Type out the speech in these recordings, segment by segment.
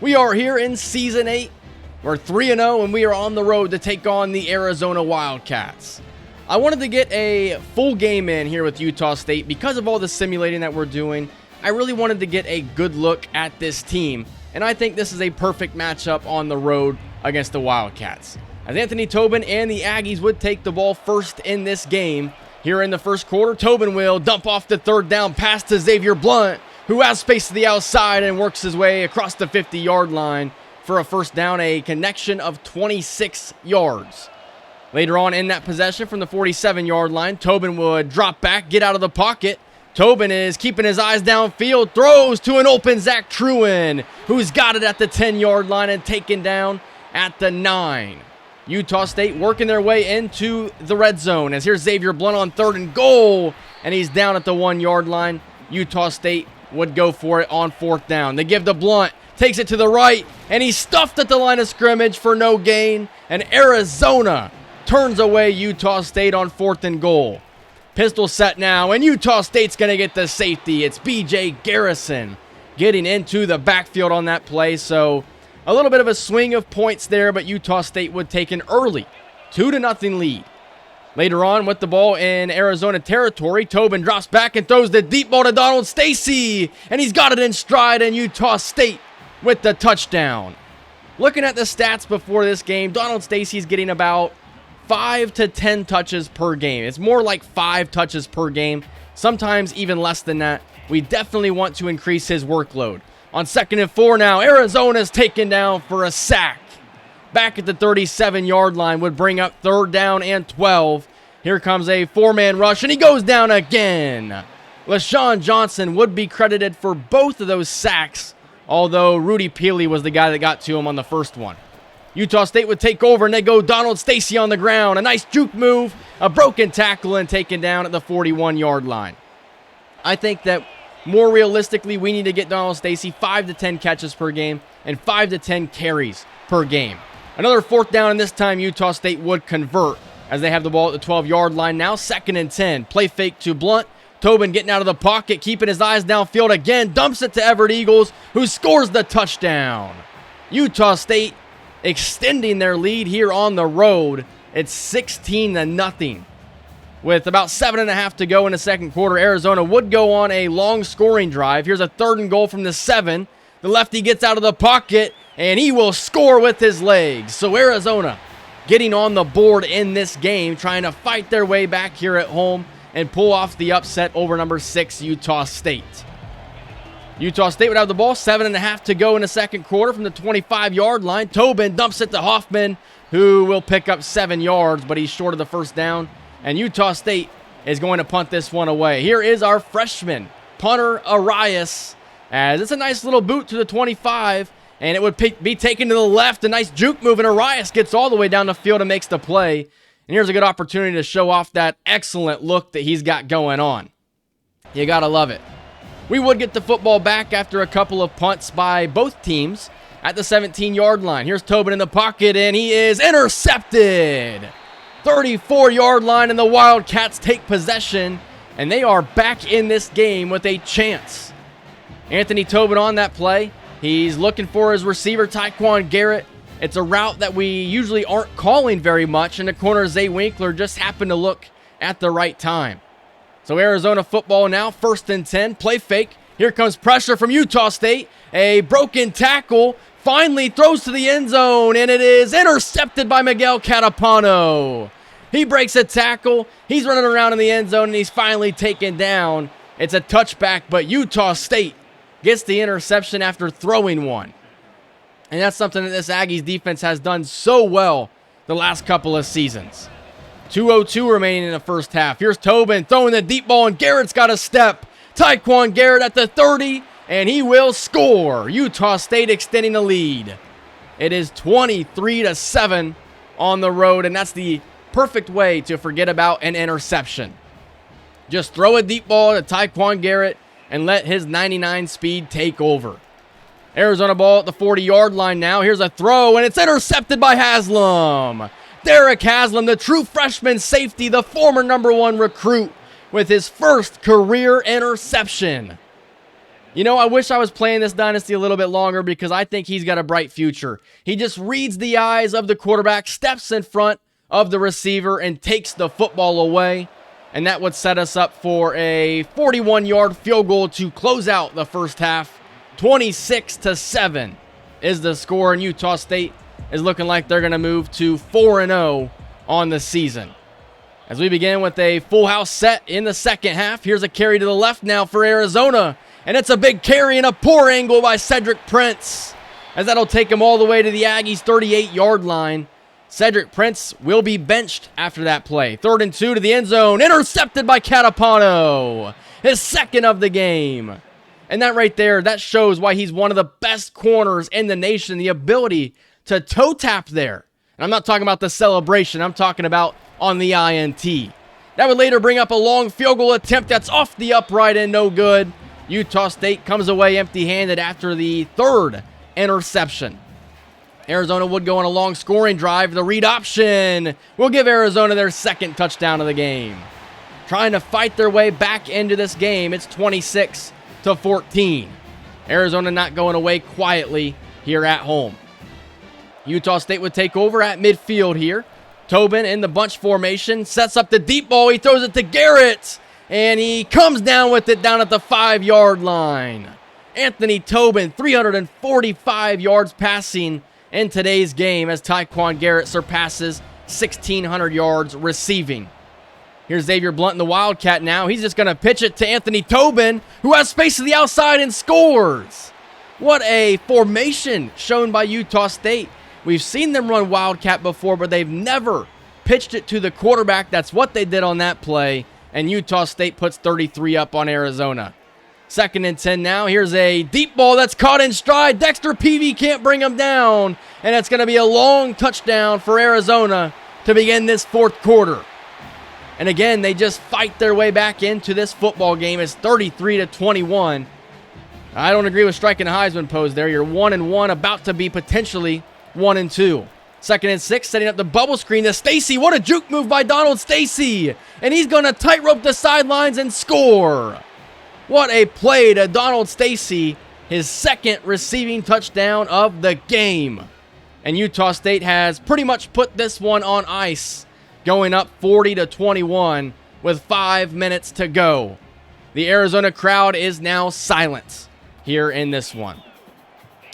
We are here in Season 8. We're 3-0 and we are on the road to take on the Arizona Wildcats. I wanted to get a full game in here with Utah State because of all the simulating that we're doing. I really wanted to get a good look at this team, and I think this is a perfect matchup on the road against the Wildcats. As Anthony Tobin and the Aggies would take the ball first in this game. Here in the first quarter, Tobin will dump off the third down pass to Xavier Blunt, who has space to the outside and works his way across the 50-yard line for a first down, a connection of 26 yards. Later on in that possession from the 47-yard line, Tobin would drop back, get out of the pocket. Tobin is keeping his eyes downfield, throws to an open Zach Truin, who's got it at the 10-yard line and taken down at the 9. Utah State working their way into the red zone, as here's Xavier Blunt on 3rd and goal, and he's down at the 1-yard line. Utah State would go for it on 4th down. They give to Blunt, takes it to the right, and he's stuffed at the line of scrimmage for no gain, and Arizona turns away Utah State on 4th and goal. Pistol set now, and Utah State's going to get the safety. It's B.J. Garrison getting into the backfield on that play, so a little bit of a swing of points there, but Utah State would take an early 2-0 lead. Later on, with the ball in Arizona territory, Tobin drops back and throws the deep ball to Donald Stacy, and he's got it in stride, and Utah State with the touchdown. Looking at the stats before this game, Donald Stacy's getting about 5 to 10 touches per game. It's more like 5 touches per game, sometimes even less than that. We definitely want to increase his workload. On 2nd and 4 now, Arizona's taken down for a sack. Back at the 37-yard line would bring up 3rd down and 12. Here comes a 4-man rush, and he goes down again. LaShawn Johnson would be credited for both of those sacks, although Rudy Peely was the guy that got to him on the first one. Utah State would take over, and they go Donald Stacy on the ground. A nice juke move, a broken tackle, and taken down at the 41-yard line. I think that more realistically, we need to get Donald Stacy 5 to 10 catches per game and 5 to 10 carries per game. Another 4th down, and this time Utah State would convert as they have the ball at the 12-yard line now. 2nd and 10. Play fake to Blunt. Tobin getting out of the pocket, keeping his eyes downfield again. Dumps it to Everett Eagles, who scores the touchdown. Utah State extending their lead here on the road. It's 16-0. With about 7.5 to go in the second quarter, Arizona would go on a long scoring drive. Here's a 3rd and goal from the 7. The lefty gets out of the pocket, and he will score with his legs. So Arizona getting on the board in this game, trying to fight their way back here at home and pull off the upset over number 6, Utah State. Utah State would have the ball, 7.5 to go in the second quarter from the 25-yard line. Tobin dumps it to Hoffman, who will pick up 7 yards, but he's short of the first down. And Utah State is going to punt this one away. Here is our freshman punter, Arias, as it's a nice little boot to the 25, and it would be taken to the left. A nice juke move, and Arias gets all the way down the field and makes the play. And here's a good opportunity to show off that excellent look that he's got going on. You gotta love it. We would get the football back after a couple of punts by both teams at the 17-yard line. Here's Tobin in the pocket, and he is intercepted. 34-yard line, and the Wildcats take possession, and they are back in this game with a chance. Anthony Tobin on that play. He's looking for his receiver, Tyquan Garrett. It's a route that we usually aren't calling very much, and the corner, Zay Winkler, just happened to look at the right time. So Arizona football now, 1st and 10, play fake. Here comes pressure from Utah State. A broken tackle, finally throws to the end zone, and it is intercepted by Miguel Catapano. He breaks a tackle. He's running around in the end zone, and he's finally taken down. It's a touchback, but Utah State gets the interception after throwing one. And that's something that this Aggies defense has done so well the last couple of seasons. 2:02 remaining in the first half. Here's Tobin throwing the deep ball, and Garrett's got a step. Tyquan Garrett at the 30, and he will score. Utah State extending the lead. It is 23-7 on the road, and that's the perfect way to forget about an interception. Just throw a deep ball to Tyquan Garrett and let his 99 speed take over. Arizona ball at the 40-yard line now. Here's a throw, and it's intercepted by Haslam. Derek Haslam, the true freshman safety, the former number 1 recruit, with his first career interception. I wish I was playing this dynasty a little bit longer because I think he's got a bright future. He just reads the eyes of the quarterback, steps in front of the receiver, and takes the football away. And that would set us up for a 41-yard field goal to close out the first half. 26-7 is the score, and Utah State is looking like they're going to move to 4-0 on the season. As we begin with a full house set in the second half, here's a carry to the left now for Arizona. And it's a big carry and a poor angle by Cedric Prince, as that'll take him all the way to the Aggies' 38-yard line. Cedric Prince will be benched after that play. 3rd and 2 to the end zone, intercepted by Catapano, his second of the game. And that right there, that shows why he's one of the best corners in the nation, the ability to toe tap there. And I'm not talking about the celebration, I'm talking about on the INT. That would later bring up a long field goal attempt that's off the upright and no good. Utah State comes away empty-handed after the 3rd interception. Arizona would go on a long scoring drive. The read option will give Arizona their 2nd touchdown of the game. Trying to fight their way back into this game, it's 26-14. Arizona not going away quietly here at home. Utah State would take over at midfield here. Tobin in the bunch formation, sets up the deep ball. He throws it to Garrett, and he comes down with it down at the 5-yard line. Anthony Tobin, 345 yards passing in today's game as Tyquan Garrett surpasses 1,600 yards receiving. Here's Xavier Blunt in the Wildcat now. He's just going to pitch it to Anthony Tobin, who has space to the outside and scores. What a formation shown by Utah State. We've seen them run Wildcat before, but they've never pitched it to the quarterback. That's what they did on that play. And Utah State puts 33 up on Arizona. 2nd and 10 now. Here's a deep ball that's caught in stride. Dexter Peavy can't bring him down. And it's going to be a long touchdown for Arizona to begin this 4th quarter. And again, they just fight their way back into this football game. It's 33-21. I don't agree with striking a Heisman pose there. You're 1-1, about to be potentially 1-2. 2nd and 6, setting up the bubble screen to Stacy. What a juke move by Donald Stacy. And he's going to tightrope the sidelines and score. What a play to Donald Stacy, his 2nd receiving touchdown of the game. And Utah State has pretty much put this one on ice, going up 40-21 with 5 minutes to go. The Arizona crowd is now silent here in this one.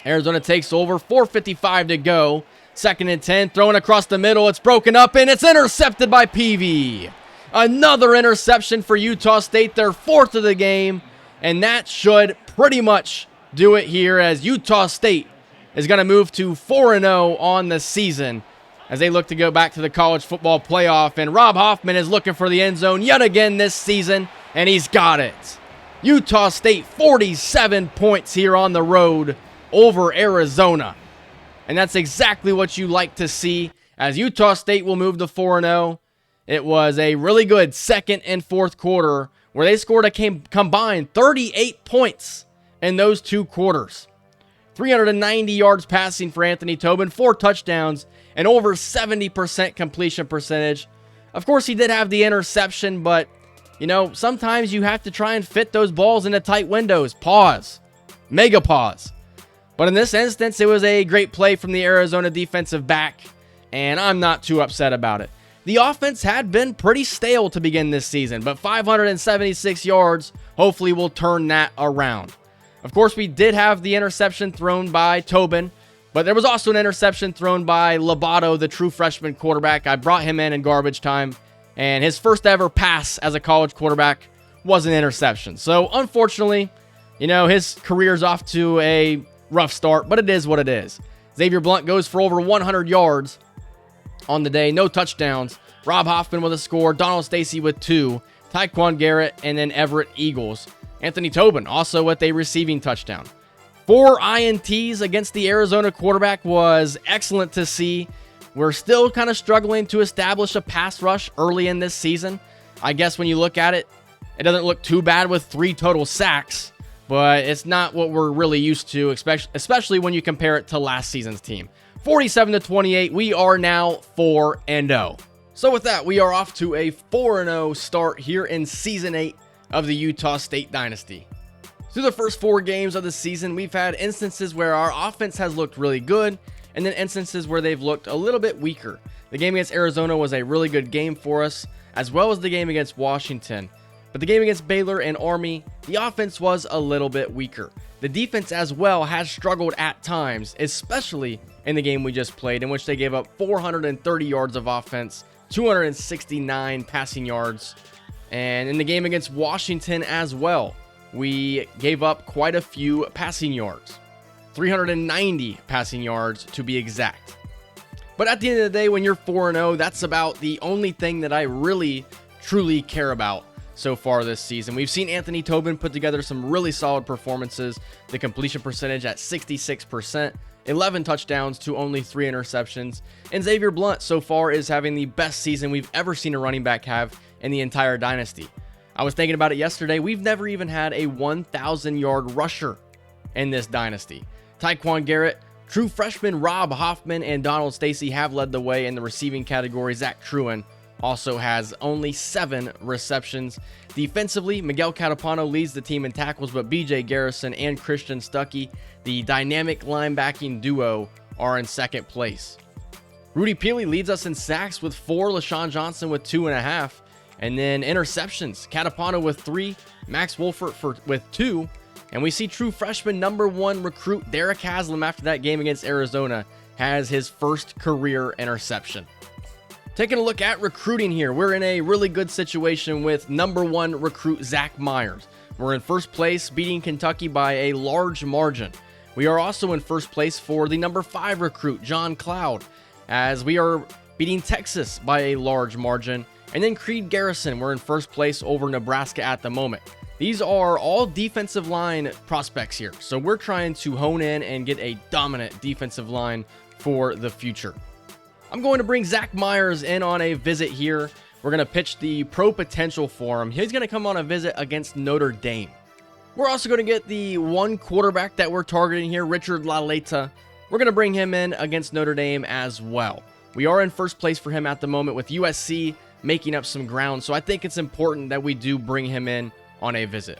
Arizona takes over, 4:55 to go. 2nd and 10, thrown across the middle. It's broken up, and it's intercepted by Peavy. Another interception for Utah State, their 4th of the game. And that should pretty much do it here, as Utah State is going to move to 4-0 on the season as they look to go back to the college football playoff. And Rob Hoffman is looking for the end zone yet again this season, and he's got it. Utah State 47 points here on the road over Arizona. And that's exactly what you like to see, as Utah State will move to 4-0. It was a really good 2nd and 4th quarter where they scored a combined 38 points in those 2 quarters. 390 yards passing for Anthony Tobin, 4 touchdowns, and over 70% completion percentage. Of course, he did have the interception, but, sometimes you have to try and fit those balls into tight windows. Pause. Mega pause. But in this instance, it was a great play from the Arizona defensive back, and I'm not too upset about it. The offense had been pretty stale to begin this season, but 576 yards hopefully will turn that around. Of course, we did have the interception thrown by Tobin, but there was also an interception thrown by Lobato, the true freshman quarterback. I brought him in garbage time, and his first ever pass as a college quarterback was an interception. So, unfortunately, his career's off to a rough start, but it is what it is. Xavier Blunt goes for over 100 yards on the day, no touchdowns. Rob Hoffman with a score, Donald Stacy with 2, Tyquan Garrett, and then Everett Eagles. Anthony Tobin also with a receiving touchdown. 4 INTs against the Arizona quarterback was excellent to see. We're still kind of struggling to establish a pass rush early in this season. I guess when you look at it, it doesn't look too bad with 3 total sacks, but it's not what we're really used to, especially when you compare it to last season's team. 47-28, we are now 4-0. So with that, we are off to a 4-0 start here in Season 8 of the Utah State Dynasty. Through the first 4 games of the season, we've had instances where our offense has looked really good, and then instances where they've looked a little bit weaker. The game against Arizona was a really good game for us, as well as the game against Washington. But the game against Baylor and Army, the offense was a little bit weaker. The defense as well has struggled at times, especially in the game we just played, in which they gave up 430 yards of offense, 269 passing yards. And in the game against Washington as well, we gave up quite a few passing yards. 390 passing yards to be exact. But at the end of the day, when you're 4-0, that's about the only thing that I really, truly care about so far this season. We've seen Anthony Tobin put together some really solid performances. The completion percentage at 66%, 11 touchdowns to only 3 interceptions. And Xavier Blunt so far is having the best season we've ever seen a running back have in the entire Dynasty. I was thinking about it yesterday. We've never even had a 1,000-yard rusher in this Dynasty. Tyquan Garrett, true freshman Rob Hoffman, and Donald Stacy have led the way in the receiving category. Zach Truin also has only 7 receptions. Defensively, Miguel Catapano leads the team in tackles, but BJ Garrison and Christian Stuckey, the dynamic linebacking duo, are in second place. Rudy Peely leads us in sacks with 4, LaShawn Johnson with 2.5, and then interceptions, Catapano with 3, Max Wolfert with 2, and we see true freshman number 1 recruit Derek Haslam after that game against Arizona has his first career interception. Taking a look at recruiting here, we're in a really good situation with number 1 recruit Zach Myers. We're in first place, beating Kentucky by a large margin. We are also in first place for the number 5 recruit John Cloud, as we are beating Texas by a large margin. And then Creed Garrison, we're in first place over Nebraska at the moment. These are all defensive line prospects here, so we're trying to hone in and get a dominant defensive line for the future. I'm going to bring Zach Myers in on a visit here. We're going to pitch the pro potential for him. He's going to come on a visit against Notre Dame. We're also going to get the one quarterback that we're targeting here, Richard Laleta. We're going to bring him in against Notre Dame as well. We are in first place for him at the moment, with USC making up some ground, so I think it's important that we do bring him in on a visit.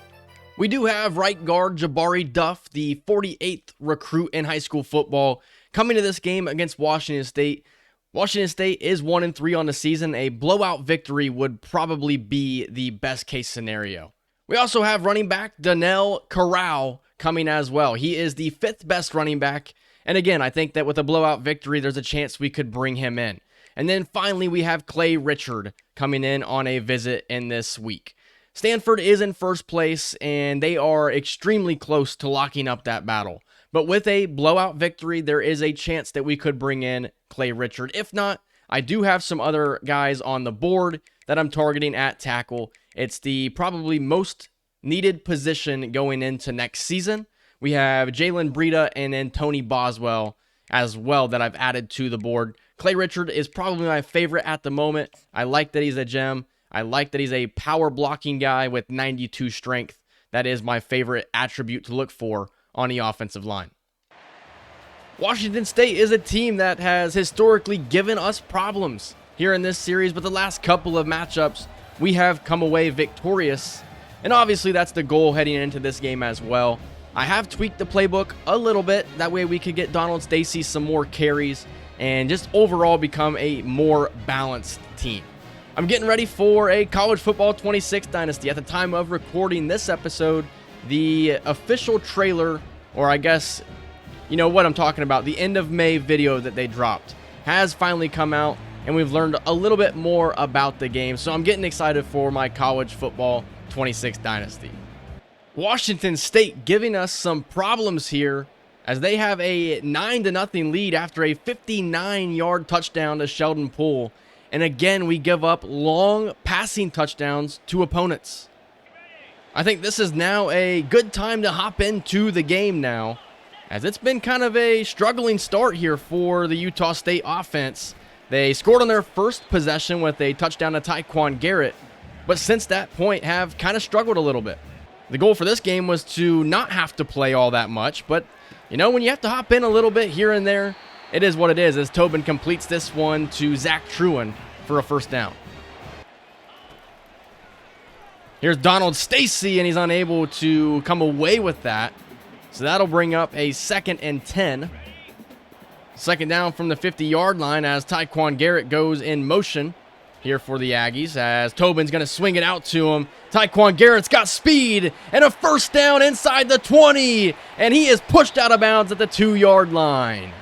We do have right guard Jabari Duff, the 48th recruit in high school football, coming to this game against Washington State. Washington State is 1-3 on the season. A blowout victory would probably be the best case scenario. We also have running back Donnell Corral coming as well. He is the 5th best running back. And again, I think that with a blowout victory, there's a chance we could bring him in. And then finally, we have Clay Richard coming in on a visit in this week. Stanford is in first place, and they are extremely close to locking up that battle. But with a blowout victory, there is a chance that we could bring in Clay Richard. If not, I do have some other guys on the board that I'm targeting at tackle. It's the probably most needed position going into next season. We have Jalen Breida and then Tony Boswell as well that I've added to the board. Clay Richard is probably my favorite at the moment. I like that he's a gem. I like that he's a power blocking guy with 92 strength. That is my favorite attribute to look for on the offensive line. Washington State is a team that has historically given us problems here in this series, but the last couple of matchups, we have come away victorious. And obviously that's the goal heading into this game as well. I have tweaked the playbook a little bit. That way we could get Donald Stacy some more carries and just overall become a more balanced team. I'm getting ready for a College Football 26 Dynasty. At the time of recording this episode, the official trailer, or I guess you know what I'm talking about, the end of May video that they dropped, has finally come out, and we've learned a little bit more about the game. So I'm getting excited for my College Football 26 Dynasty. Washington State giving us some problems here as they have a 9-0 lead after a 59-yard touchdown to Sheldon Poole. And again, we give up long passing touchdowns to opponents. I think this is now a good time to hop into the game now, as it's been kind of a struggling start here for the Utah State offense. They scored on their first possession with a touchdown to Tyquan Garrett, but since that point have kind of struggled a little bit. The goal for this game was to not have to play all that much, but you know, when you have to hop in a little bit here and there, it is what it is, as Tobin completes this one to Zach Truin for a first down. Here's Donald Stacy, and he's unable to come away with that. So that'll bring up a 2nd and 10. Second down from the 50-yard line as Tyquan Garrett goes in motion here for the Aggies, as Tobin's going to swing it out to him. Tyquan Garrett's got speed and a first down inside the 20, and he is pushed out of bounds at the 2-yard line.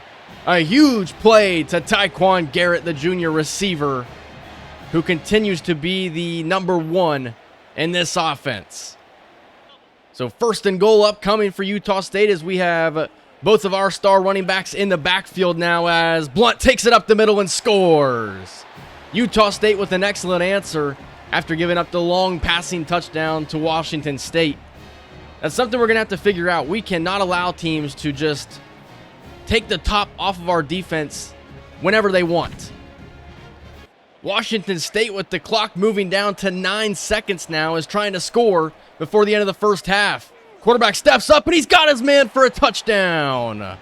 A huge play to Tyquan Garrett, the junior receiver, who continues to be the number 1 in this offense. So 1st and goal upcoming for Utah State as we have both of our star running backs in the backfield now, as Blunt takes it up the middle and scores. Utah State with an excellent answer after giving up the long passing touchdown to Washington State. That's something we're going to have to figure out. We cannot allow teams to just take the top off of our defense whenever they want. Washington State, with the clock moving down to 9 seconds now, is trying to score before the end of the first half. Quarterback steps up and he's got his man for a touchdown.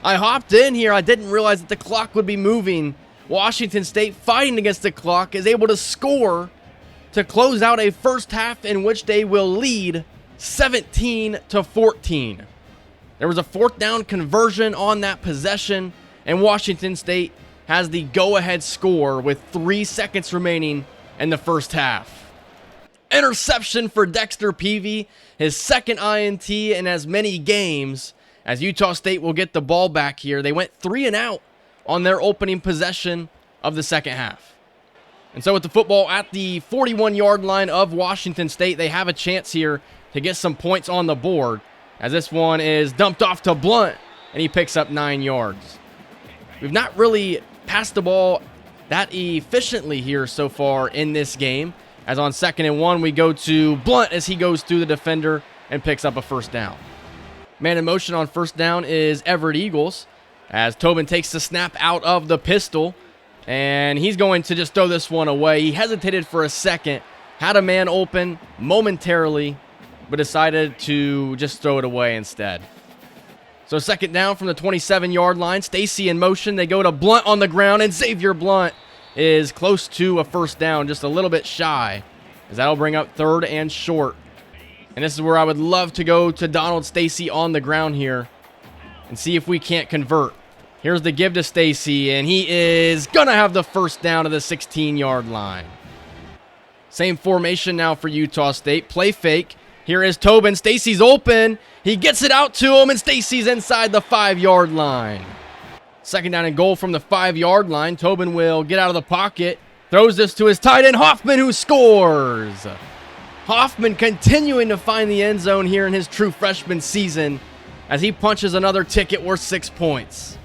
I hopped in here. I didn't realize that the clock would be moving. Washington State, fighting against the clock, is able to score to close out a first half in which they will lead 17-14. There was a 4th down conversion on that possession, and Washington State has the go-ahead score with 3 seconds remaining in the first half. Interception for Dexter Peavy, his 2nd INT in as many games, as Utah State will get the ball back here. They went 3 and out on their opening possession of the second half. And so with the football at the 41-yard line of Washington State, they have a chance here to get some points on the board, as this one is dumped off to Blunt, and he picks up 9 yards. We've not really passed the ball that efficiently here so far in this game, as on 2nd and 1, we go to Blunt as he goes through the defender and picks up a first down. Man in motion on first down is Everett Eagles, as Tobin takes the snap out of the pistol, and he's going to just throw this one away. He hesitated for a second, had a man open momentarily, but decided to just throw it away instead. So 2nd down from the 27-yard line. Stacy in motion. They go to Blunt on the ground, and Xavier Blunt is close to a first down, just a little bit shy, as that'll bring up 3rd and short. And this is where I would love to go to Donald Stacy on the ground here and see if we can't convert. Here's the give to Stacy, and he is going to have the first down to the 16-yard line. Same formation now for Utah State. Play fake. Here is Tobin. Stacy's open. He gets it out to him, and Stacy's inside the 5-yard line. 2nd down and goal from the 5-yard line. Tobin will get out of the pocket. Throws this to his tight end, Hoffman, who scores. Hoffman continuing to find the end zone here in his true freshman season, as he punches another ticket worth 6 points.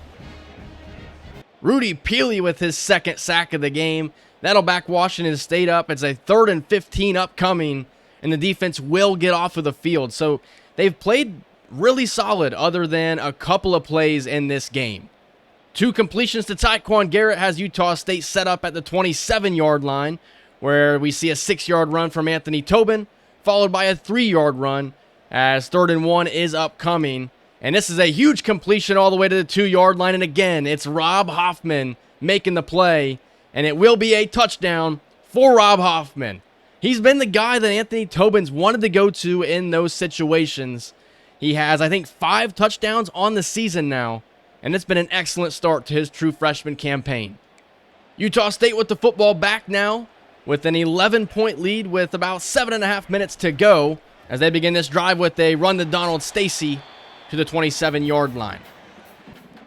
Rudy Peely with his 2nd sack of the game. That'll back Washington State up. It's a 3rd and 15 upcoming, and the defense will get off of the field. So they've played really solid other than a couple of plays in this game. 2 completions to Tyquan Garrett has Utah State set up at the 27-yard line, where we see a 6-yard run from Anthony Tobin, followed by a 3-yard run, as 3rd and 1 is upcoming. And this is a huge completion all the way to the 2-yard line. And again, it's Rob Hoffman making the play, and it will be a touchdown for Rob Hoffman. He's been the guy that Anthony Tobin's wanted to go to in those situations. He has, I think, 5 touchdowns on the season now, and it's been an excellent start to his true freshman campaign. Utah State with the football back now, with an 11-point lead with about 7.5 minutes to go, as they begin this drive with a run to Donald Stacy to the 27-yard line.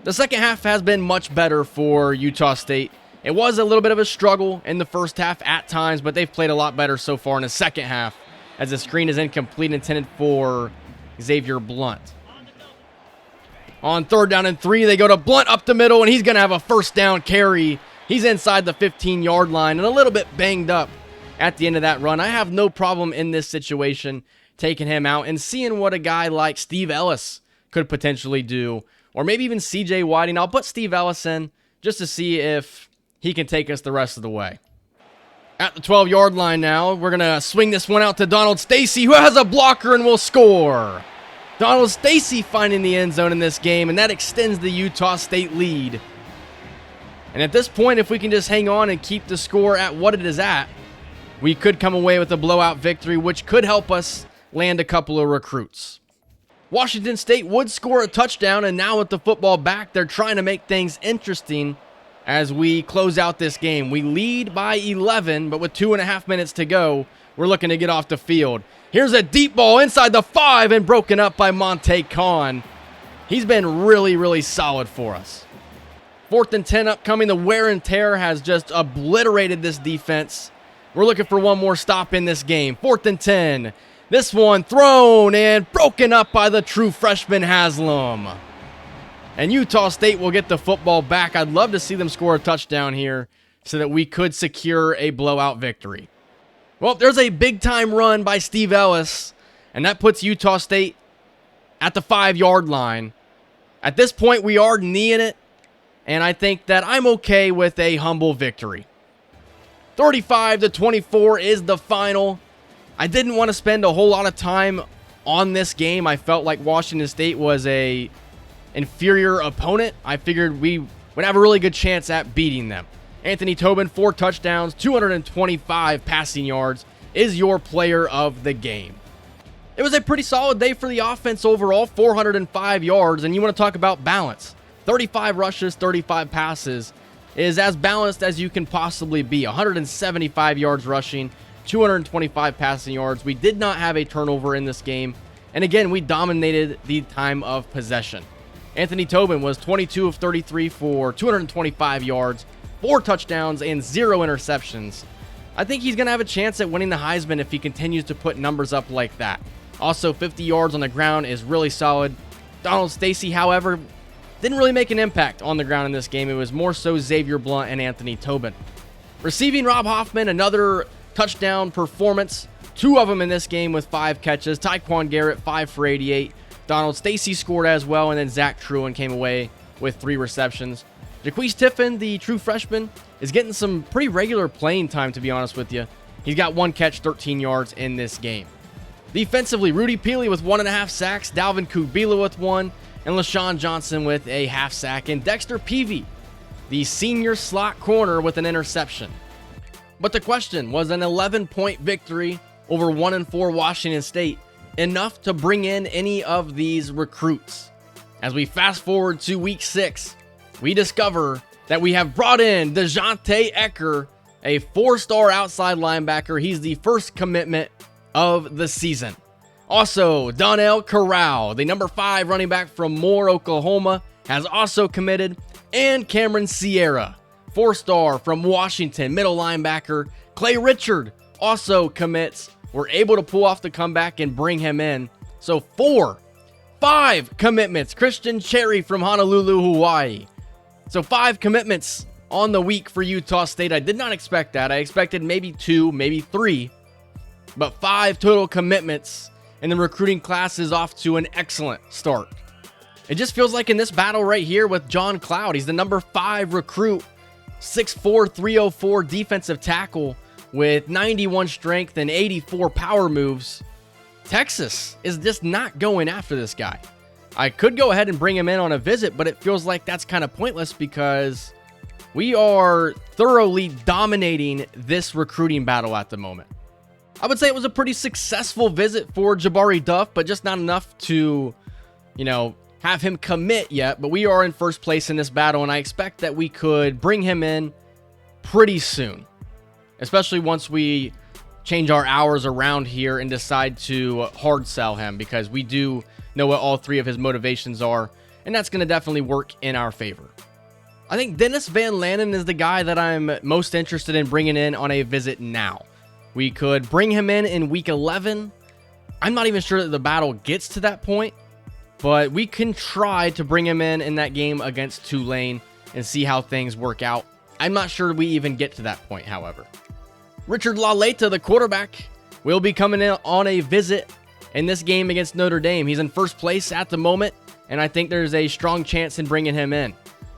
The second half has been much better for Utah State. It was a little bit of a struggle in the first half at times, but they've played a lot better so far in the second half, as the screen is incomplete, intended for Xavier Blunt. On 3rd down and 3, they go to Blunt up the middle, and he's going to have a first down carry. He's inside the 15-yard line and a little bit banged up at the end of that run. I have no problem in this situation taking him out and seeing what a guy like Steve Ellis could potentially do, or maybe even CJ Whiting. I'll put Steve Ellis in just to see if he can take us the rest of the way. At the 12-yard line now, we're going to swing this one out to Donald Stacy, who has a blocker and will score. Donald Stacy finding the end zone in this game, and that extends the Utah State lead. And at this point, if we can just hang on and keep the score at what it is at, we could come away with a blowout victory, which could help us land a couple of recruits. Washington State would score a touchdown, and now with the football back, they're trying to make things interesting as we close out this game. We lead by 11, but with 2.5 minutes to go, we're looking to get off the field. Here's a deep ball inside the 5 and broken up by Monte Khan. He's been really, really solid for us. 4th and 10 upcoming. The wear and tear has just obliterated this defense. We're looking for one more stop in this game. 4th and 10. This one thrown and broken up by the true freshman Haslam. And Utah State will get the football back. I'd love to see them score a touchdown here so that we could secure a blowout victory. Well, there's a big-time run by Steve Ellis, and that puts Utah State at the 5-yard line. At this point, we are kneeing it, and I think that I'm okay with a humble victory. 35-24 is the final. I didn't want to spend a whole lot of time on this game. I felt like Washington State was a inferior opponent. I figured we would have a really good chance at beating them. Anthony Tobin, 4 touchdowns, 225 passing yards, is your player of the game. It was a pretty solid day for the offense overall, 405 yards, and you want to talk about balance. 35 rushes, 35 passes is as balanced as you can possibly be. 175 yards rushing, 225 passing yards. We did not have a turnover in this game, and again, we dominated the time of possession. Anthony Tobin was 22 of 33 for 225 yards, 4 touchdowns, and 0 interceptions. I think he's going to have a chance at winning the Heisman if he continues to put numbers up like that. Also, 50 yards on the ground is really solid. Donald Stacy, however, didn't really make an impact on the ground in this game. It was more so Xavier Blunt and Anthony Tobin. Receiving, Rob Hoffman, another touchdown performance. 2 of them in this game with 5 catches. Tyquan Garrett, 5 for 88. Donald Stacy scored as well, and then Zach Truin came away with 3 receptions. Jaquise Tiffin, the true freshman, is getting some pretty regular playing time, to be honest with you. He's got 1 catch, 13 yards in this game. Defensively, Rudy Peely with 1.5 sacks, Dalvin Kubila with 1, and LaShawn Johnson with a half sack, and Dexter Peavy, the senior slot corner, with an interception. But the question, was an 11-point victory over 1-4 Washington State enough to bring in any of these recruits? As we fast forward to week 6, we discover that we have brought in DeJounte Ecker, a 4-star outside linebacker. He's the first commitment of the season. Also, Donnell Corral, the number 5 running back from Moore, Oklahoma, has also committed. And Cameron Sierra, 4-star from Washington, middle linebacker. Clay Richard also commits. We're able to pull off the comeback and bring him in. So 5 commitments. Christian Cherry from Honolulu, Hawaii. So 5 commitments on the week for Utah State. I did not expect that. I expected maybe 2, maybe 3. But 5 total commitments, and the recruiting class is off to an excellent start. It just feels like in this battle right here with John Cloud, he's the number 5 recruit, 6'4", 304 defensive tackle with 91 strength and 84 power moves. Texas is just not going after this guy. I could go ahead and bring him in on a visit, but it feels like that's kind of pointless because we are thoroughly dominating this recruiting battle at the moment. I would say it was a pretty successful visit for Jabari Duff, but just not enough to, have him commit yet. But we are in first place in this battle, and I expect that we could bring him in pretty soon, especially once we change our hours around here and decide to hard sell him, because we do know what all 3 of his motivations are, and that's going to definitely work in our favor. I think Dennis Van Lanen is the guy that I'm most interested in bringing in on a visit now. We could bring him in week 11. I'm not even sure that the battle gets to that point, but we can try to bring him in that game against Tulane and see how things work out. I'm not sure we even get to that point, however. Richard Laleta, the quarterback, will be coming in on a visit in this game against Notre Dame. He's in first place at the moment, and I think there's a strong chance in bringing him in.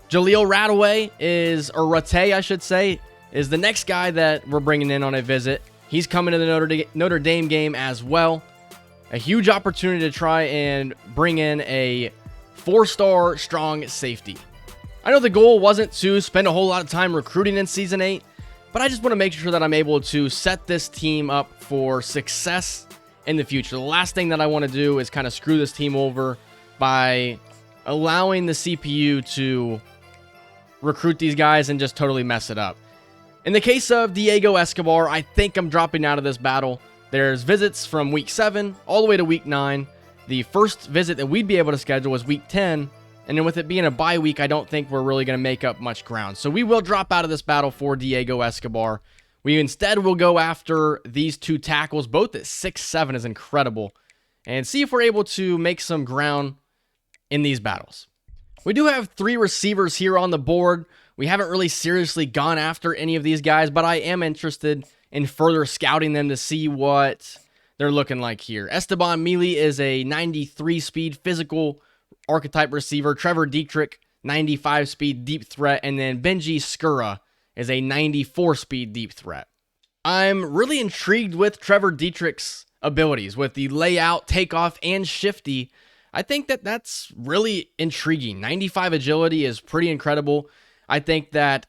Jaleel Rataway Ratay, I should say, is the next guy that we're bringing in on a visit. He's coming to the Notre Dame game as well. A huge opportunity to try and bring in a 4-star strong safety. I know the goal wasn't to spend a whole lot of time recruiting in Season 8, but I just want to make sure that I'm able to set this team up for success in the future. The last thing that I want to do is kind of screw this team over by allowing the CPU to recruit these guys and just totally mess it up. In the case of Diego Escobar, I think I'm dropping out of this battle. There's visits from week 7 all the way to week 9. The first visit that we'd be able to schedule was week 10. And then with it being a bye week, I don't think we're really going to make up much ground. So we will drop out of this battle for Diego Escobar. We instead will go after these 2 tackles, both at 6'7" is incredible, and see if we're able to make some ground in these battles. We do have 3 receivers here on the board. We haven't really seriously gone after any of these guys, but I am interested in further scouting them to see what they're looking like here. Esteban Mealy is a 93 speed physical archetype receiver. Trevor Dietrich, 95 speed deep threat. And then Benji Skura is a 94 speed deep threat. I'm really intrigued with Trevor Dietrich's abilities with the layout, takeoff, and shifty. I think that that's really intriguing. 95 agility is pretty incredible. I think that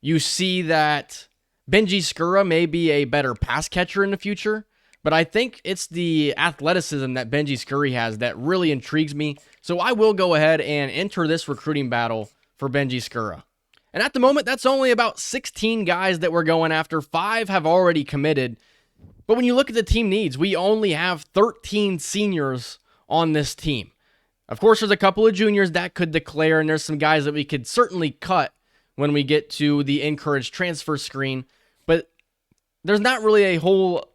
you see that Benji Skura may be a better pass catcher in the future, but I think it's the athleticism that Benji Skura has that really intrigues me. So I will go ahead and enter this recruiting battle for Benji Skura. And at the moment, that's only about 16 guys that we're going after. 5 have already committed. But when you look at the team needs, we only have 13 seniors on this team. Of course, there's a couple of juniors that could declare, and there's some guys that we could certainly cut when we get to the encouraged transfer screen. But there's not really a whole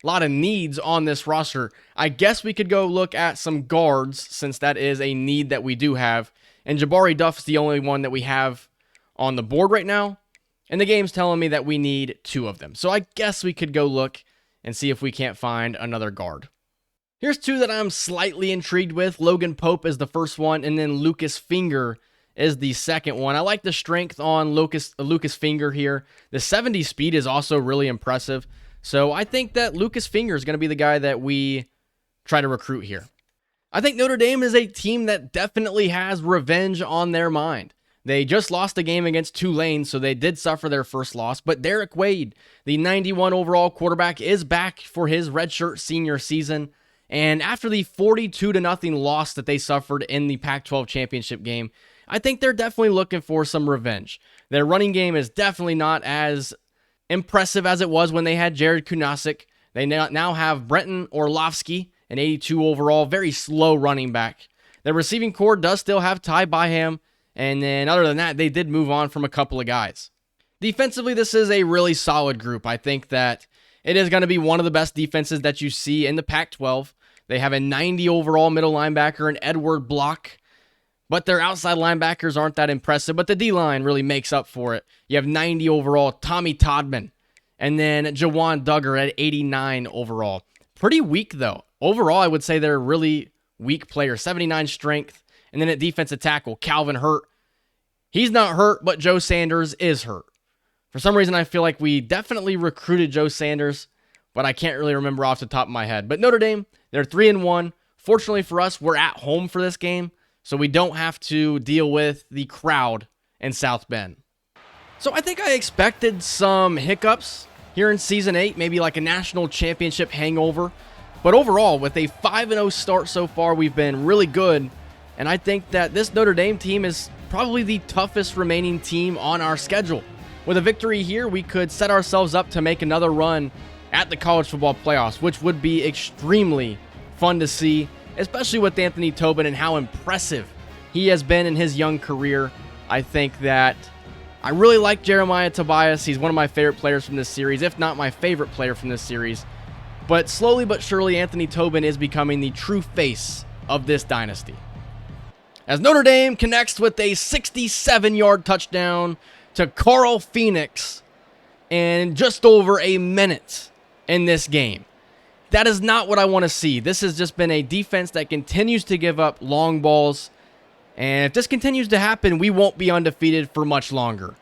lot of needs on this roster. I guess we could go look at some guards, since that is a need that we do have. And Jabari Duff's the only one that we have on the board right now. And the game's telling me that we need 2 of them. So I guess we could go look and see if we can't find another guard. Here's 2 that I'm slightly intrigued with. Logan Pope is the first one, and then Lucas Finger is the second one. I like the strength on Lucas Finger here. The 70 speed is also really impressive. So I think that Lucas Finger is going to be the guy that we try to recruit here. I think Notre Dame is a team that definitely has revenge on their mind. They just lost a game against Tulane, so they did suffer their first loss. But Derek Wade, the 91 overall quarterback, is back for his redshirt senior season. And after the 42-0 loss that they suffered in the Pac-12 championship game, I think they're definitely looking for some revenge. Their running game is definitely not as impressive as it was when they had Jared Kunasik. They now have Brenton Orlovsky, an 82 overall, very slow running back. Their receiving core does still have Ty Byham, and then other than that, they did move on from a couple of guys. Defensively, this is a really solid group. I think that it is going to be one of the best defenses that you see in the Pac-12. They have a 90 overall middle linebacker, an Edward Block, but their outside linebackers aren't that impressive, but the D-line really makes up for it. You have 90 overall, Tommy Todman, and then Jawan Duggar at 89 overall. Pretty weak, though. Overall, I would say they're really weak players. 79 strength, and then at defensive tackle, Calvin Hurt. He's not hurt, but Joe Sanders is hurt. For some reason, I feel like we definitely recruited Joe Sanders, but I can't really remember off the top of my head. But Notre Dame, they're 3-1. Fortunately for us, we're at home for this game, so we don't have to deal with the crowd in South Bend. So I think I expected some hiccups here in Season 8, maybe like a national championship hangover. But overall, with a 5-0 start so far, we've been really good. And I think that this Notre Dame team is probably the toughest remaining team on our schedule. With a victory here, we could set ourselves up to make another run at the college football playoffs, which would be extremely fun to see, especially with Anthony Tobin and how impressive he has been in his young career. I think that I really like Jeremiah Tobias. He's one of my favorite players from this series, if not my favorite player from this series. But slowly but surely, Anthony Tobin is becoming the true face of this dynasty. As Notre Dame connects with a 67-yard touchdown to Carl Phoenix in just over a minute in this game. That is not what I want to see. This has just been a defense that continues to give up long balls. And if this continues to happen, we won't be undefeated for much longer.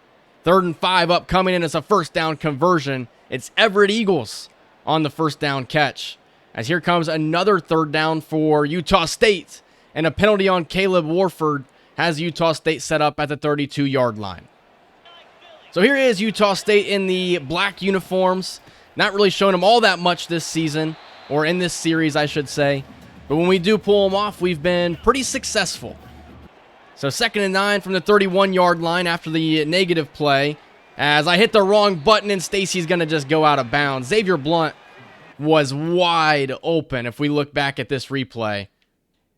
3rd and 5 upcoming, and it's a first down conversion. It's Everett Eagles on the first down catch. As here comes another 3rd down for Utah State. And a penalty on Caleb Warford has Utah State set up at the 32-yard line. So So here is Utah State in the black uniforms. Not really showing them all that much this season, or in this series, I should say. But when we do pull them off, we've been pretty successful. So 2nd and 9 from the 31-yard line after the negative play. As I hit the wrong button and Stacy's going to just go out of bounds. Xavier Blunt was wide open if we look back at this replay.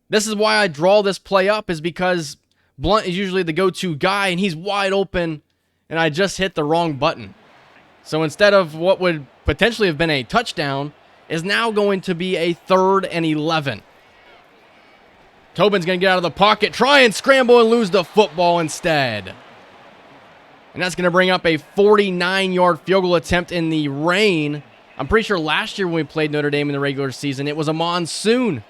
This is why I draw this play up, is because Blunt is usually the go-to guy and he's wide open and I just hit the wrong button. So instead of what would potentially have been a touchdown, is now going to be a 3rd and 11. Tobin's going to get out of the pocket, try and scramble and lose the football instead. And that's going to bring up a 49-yard field goal attempt in the rain. I'm pretty sure last year when we played Notre Dame in the regular season, it was a monsoon.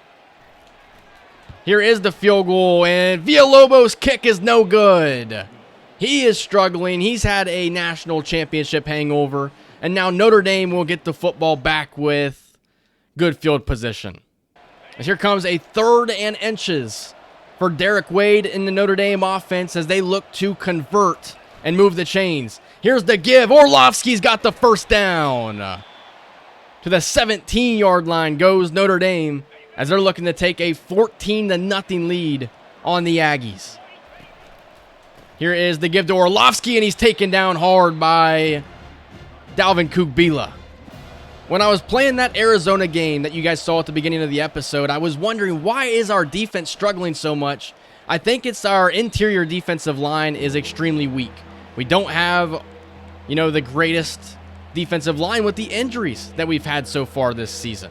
Here is the field goal, and Villalobos' kick is no good. He is struggling. He's had a national championship hangover, and now Notre Dame will get the football back with good field position. As here comes a 3rd and inches for Derek Wade in the Notre Dame offense as they look to convert and move the chains. Here's the give. Orlovsky's got the first down. To the 17-yard line goes Notre Dame as they're looking to take a 14-0 lead on the Aggies. Here is the give to Orlovsky, and he's taken down hard by Dalvin Kugbila. When I was playing that Arizona game that you guys saw at the beginning of the episode, I was wondering, why is our defense struggling so much? I think it's our interior defensive line is extremely weak. We don't have, the greatest defensive line with the injuries that we've had so far this season.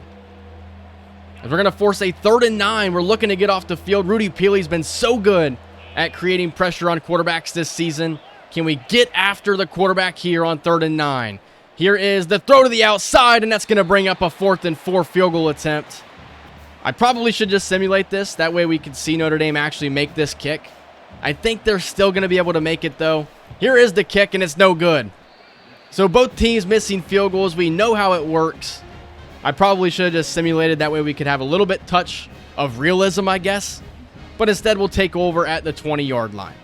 As we're going to force a 3rd and 9, we're looking to get off the field. Rudy Peely's been so good at creating pressure on quarterbacks this season. Can we get after the quarterback here on 3rd and 9? Here is the throw to the outside, and that's going to bring up a 4th and 4 field goal attempt. I probably should just simulate this. That way we can see Notre Dame actually make this kick. I think they're still going to be able to make it, though. Here is the kick, and it's no good. So both teams missing field goals. We know how it works. I probably should have just simulated. That way we could have a little bit touch of realism, I guess. But instead, we'll take over at the 20-yard line.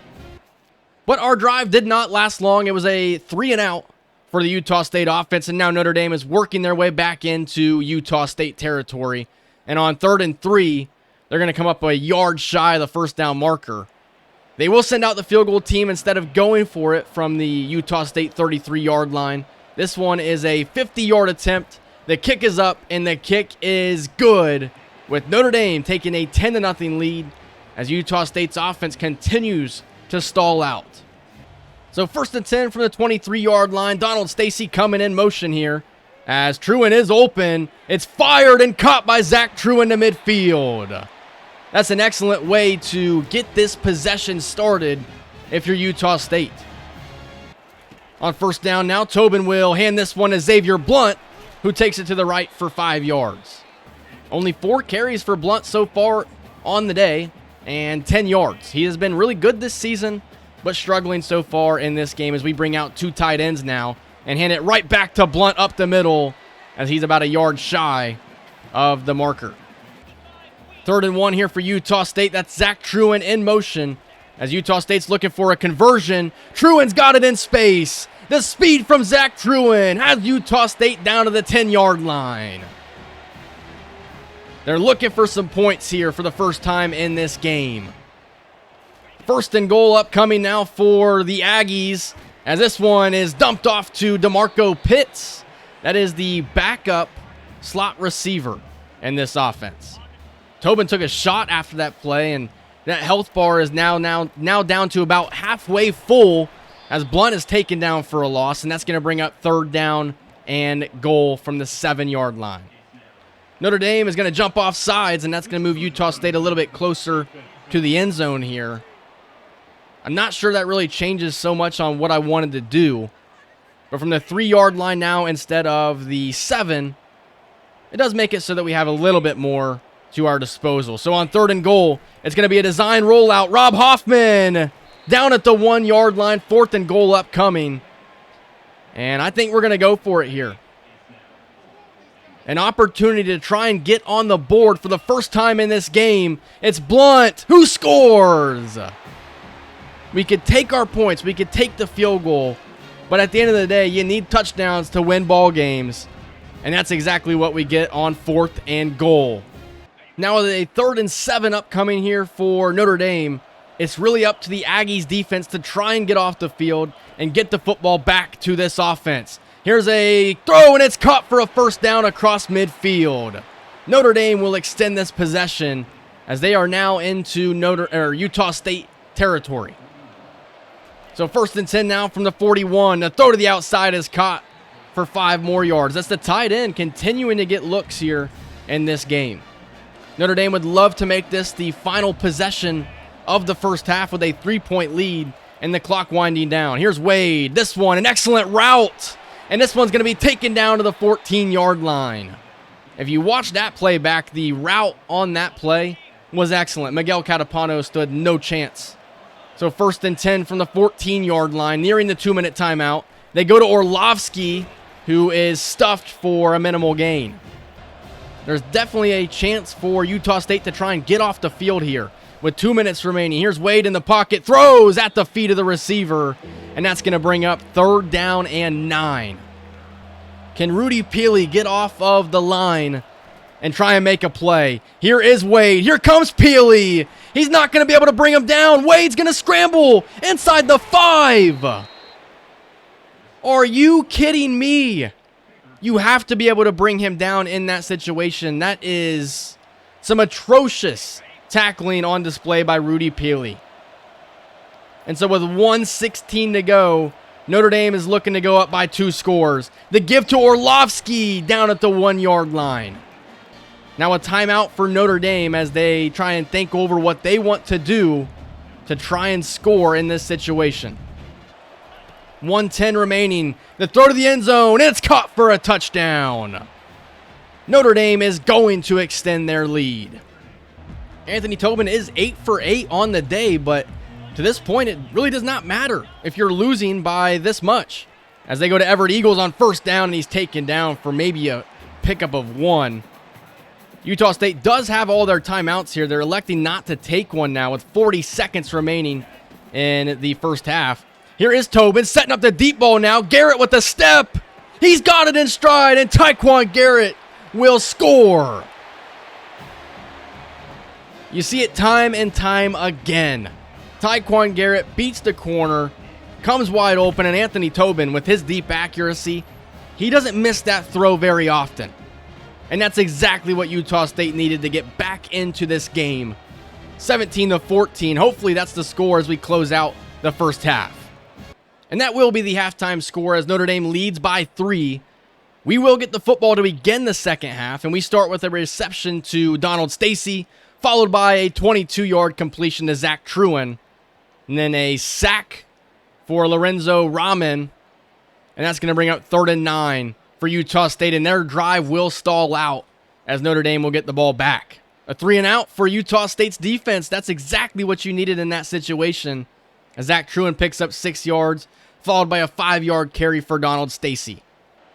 But our drive did not last long. It was a 3-and-out for the Utah State offense, and now Notre Dame is working their way back into Utah State territory. And on 3rd and 3, they're going to come up a yard shy of the first down marker. They will send out the field goal team instead of going for it from the Utah State 33-yard line. This one is a 50-yard attempt. The kick is up, and the kick is good, with Notre Dame taking a 10-0 lead as Utah State's offense continues to stall out. So 1st and 10 from the 23-yard line. Donald Stacy coming in motion here as Truen is open. It's fired and caught by Zach Truen to midfield. That's an excellent way to get this possession started if you're Utah State. On 1st down now, Tobin will hand this one to Xavier Blunt, who takes it to the right for 5 yards. Only 4 carries for Blunt so far on the day and 10 yards. He has been really good this season, but struggling so far in this game as we bring out 2 tight ends now and hand it right back to Blunt up the middle as he's about a yard shy of the marker. 3rd and 1 here for Utah State. That's Zach Truen in motion as Utah State's looking for a conversion. Truen's got it in space. The speed from Zach Truen has Utah State down to the 10-yard line. They're looking for some points here for the first time in this game. 1st and goal upcoming now for the Aggies as this one is dumped off to DeMarco Pitts. That is the backup slot receiver in this offense. Tobin took a shot after that play, and that health bar is now down to about halfway full as Blunt is taken down for a loss, and that's going to bring up 3rd down and goal from the 7-yard line. Notre Dame is going to jump off sides, and that's going to move Utah State a little bit closer to the end zone here. I'm not sure that really changes so much on what I wanted to do, but from the 3-yard line now instead of the 7, it does make it so that we have a little bit more to our disposal. So on 3rd and goal, it's going to be a design rollout. Rob Hoffman down at the 1-yard line. 4th and goal upcoming. And I think we're going to go for it here. An opportunity to try and get on the board for the first time in this game. It's Blunt who scores. We could take our points. We could take the field goal. But at the end of the day, you need touchdowns to win ball games. And that's exactly what we get on 4th and goal. Now with a 3rd and 7 upcoming here for Notre Dame, it's really up to the Aggies defense to try and get off the field and get the football back to this offense. Here's a throw, and it's caught for a first down across midfield. Notre Dame will extend this possession as they are now into Utah State territory. So 1st and 10 now from the 41. The throw to the outside is caught for 5 more yards. That's the tight end continuing to get looks here in this game. Notre Dame would love to make this the final possession of the first half with a 3-point lead and the clock winding down. Here's Wade. This one, an excellent route. And this one's going to be taken down to the 14-yard line. If you watch that play back, the route on that play was excellent. Miguel Catapano stood no chance. So 1st and 10 from the 14-yard line, nearing the 2-minute timeout. They go to Orlovsky, who is stuffed for a minimal gain. There's definitely a chance for Utah State to try and get off the field here with 2 minutes remaining. Here's Wade in the pocket, throws at the feet of the receiver, and that's going to bring up 3rd down and 9. Can Rudy Peely get off of the line and try and make a play? Here is Wade. Here comes Peely. He's not going to be able to bring him down. Wade's going to scramble inside the 5. Are you kidding me? You have to be able to bring him down in that situation. That is some atrocious tackling on display by Rudy Peely. And so with 1:16 to go, Notre Dame is looking to go up by 2 scores. The give to Orlovsky down at the 1-yard line. Now a timeout for Notre Dame as they try and think over what they want to do to try and score in this situation. 1:10 remaining. The throw to the end zone. It's caught for a touchdown. Notre Dame is going to extend their lead. Anthony Tobin is 8 for 8 on the day, but to this point, it really does not matter if you're losing by this much. As they go to Everett Eagles on 1st down, and he's taken down for maybe a pickup of 1. Utah State does have all their timeouts here. They're electing not to take one now with 40 seconds remaining in the first half. Here is Tobin setting up the deep ball now. Garrett with a step. He's got it in stride, and Tyquan Garrett will score. You see it time and time again. Tyquan Garrett beats the corner, comes wide open, and Anthony Tobin, with his deep accuracy, he doesn't miss that throw very often. And that's exactly what Utah State needed to get back into this game. 17-14. Hopefully that's the score as we close out the first half. And that will be the halftime score as Notre Dame leads by 3. We will get the football to begin the second half, and we start with a reception to Donald Stacy, followed by a 22-yard completion to Zach Truin, and then a sack for Lorenzo Rahman, and that's going to bring up 3rd and 9 for Utah State, and their drive will stall out as Notre Dame will get the ball back. A 3-and-out for Utah State's defense. That's exactly what you needed in that situation, as Zach Truin picks up 6 yards, followed by a 5-yard carry for Donald Stacy.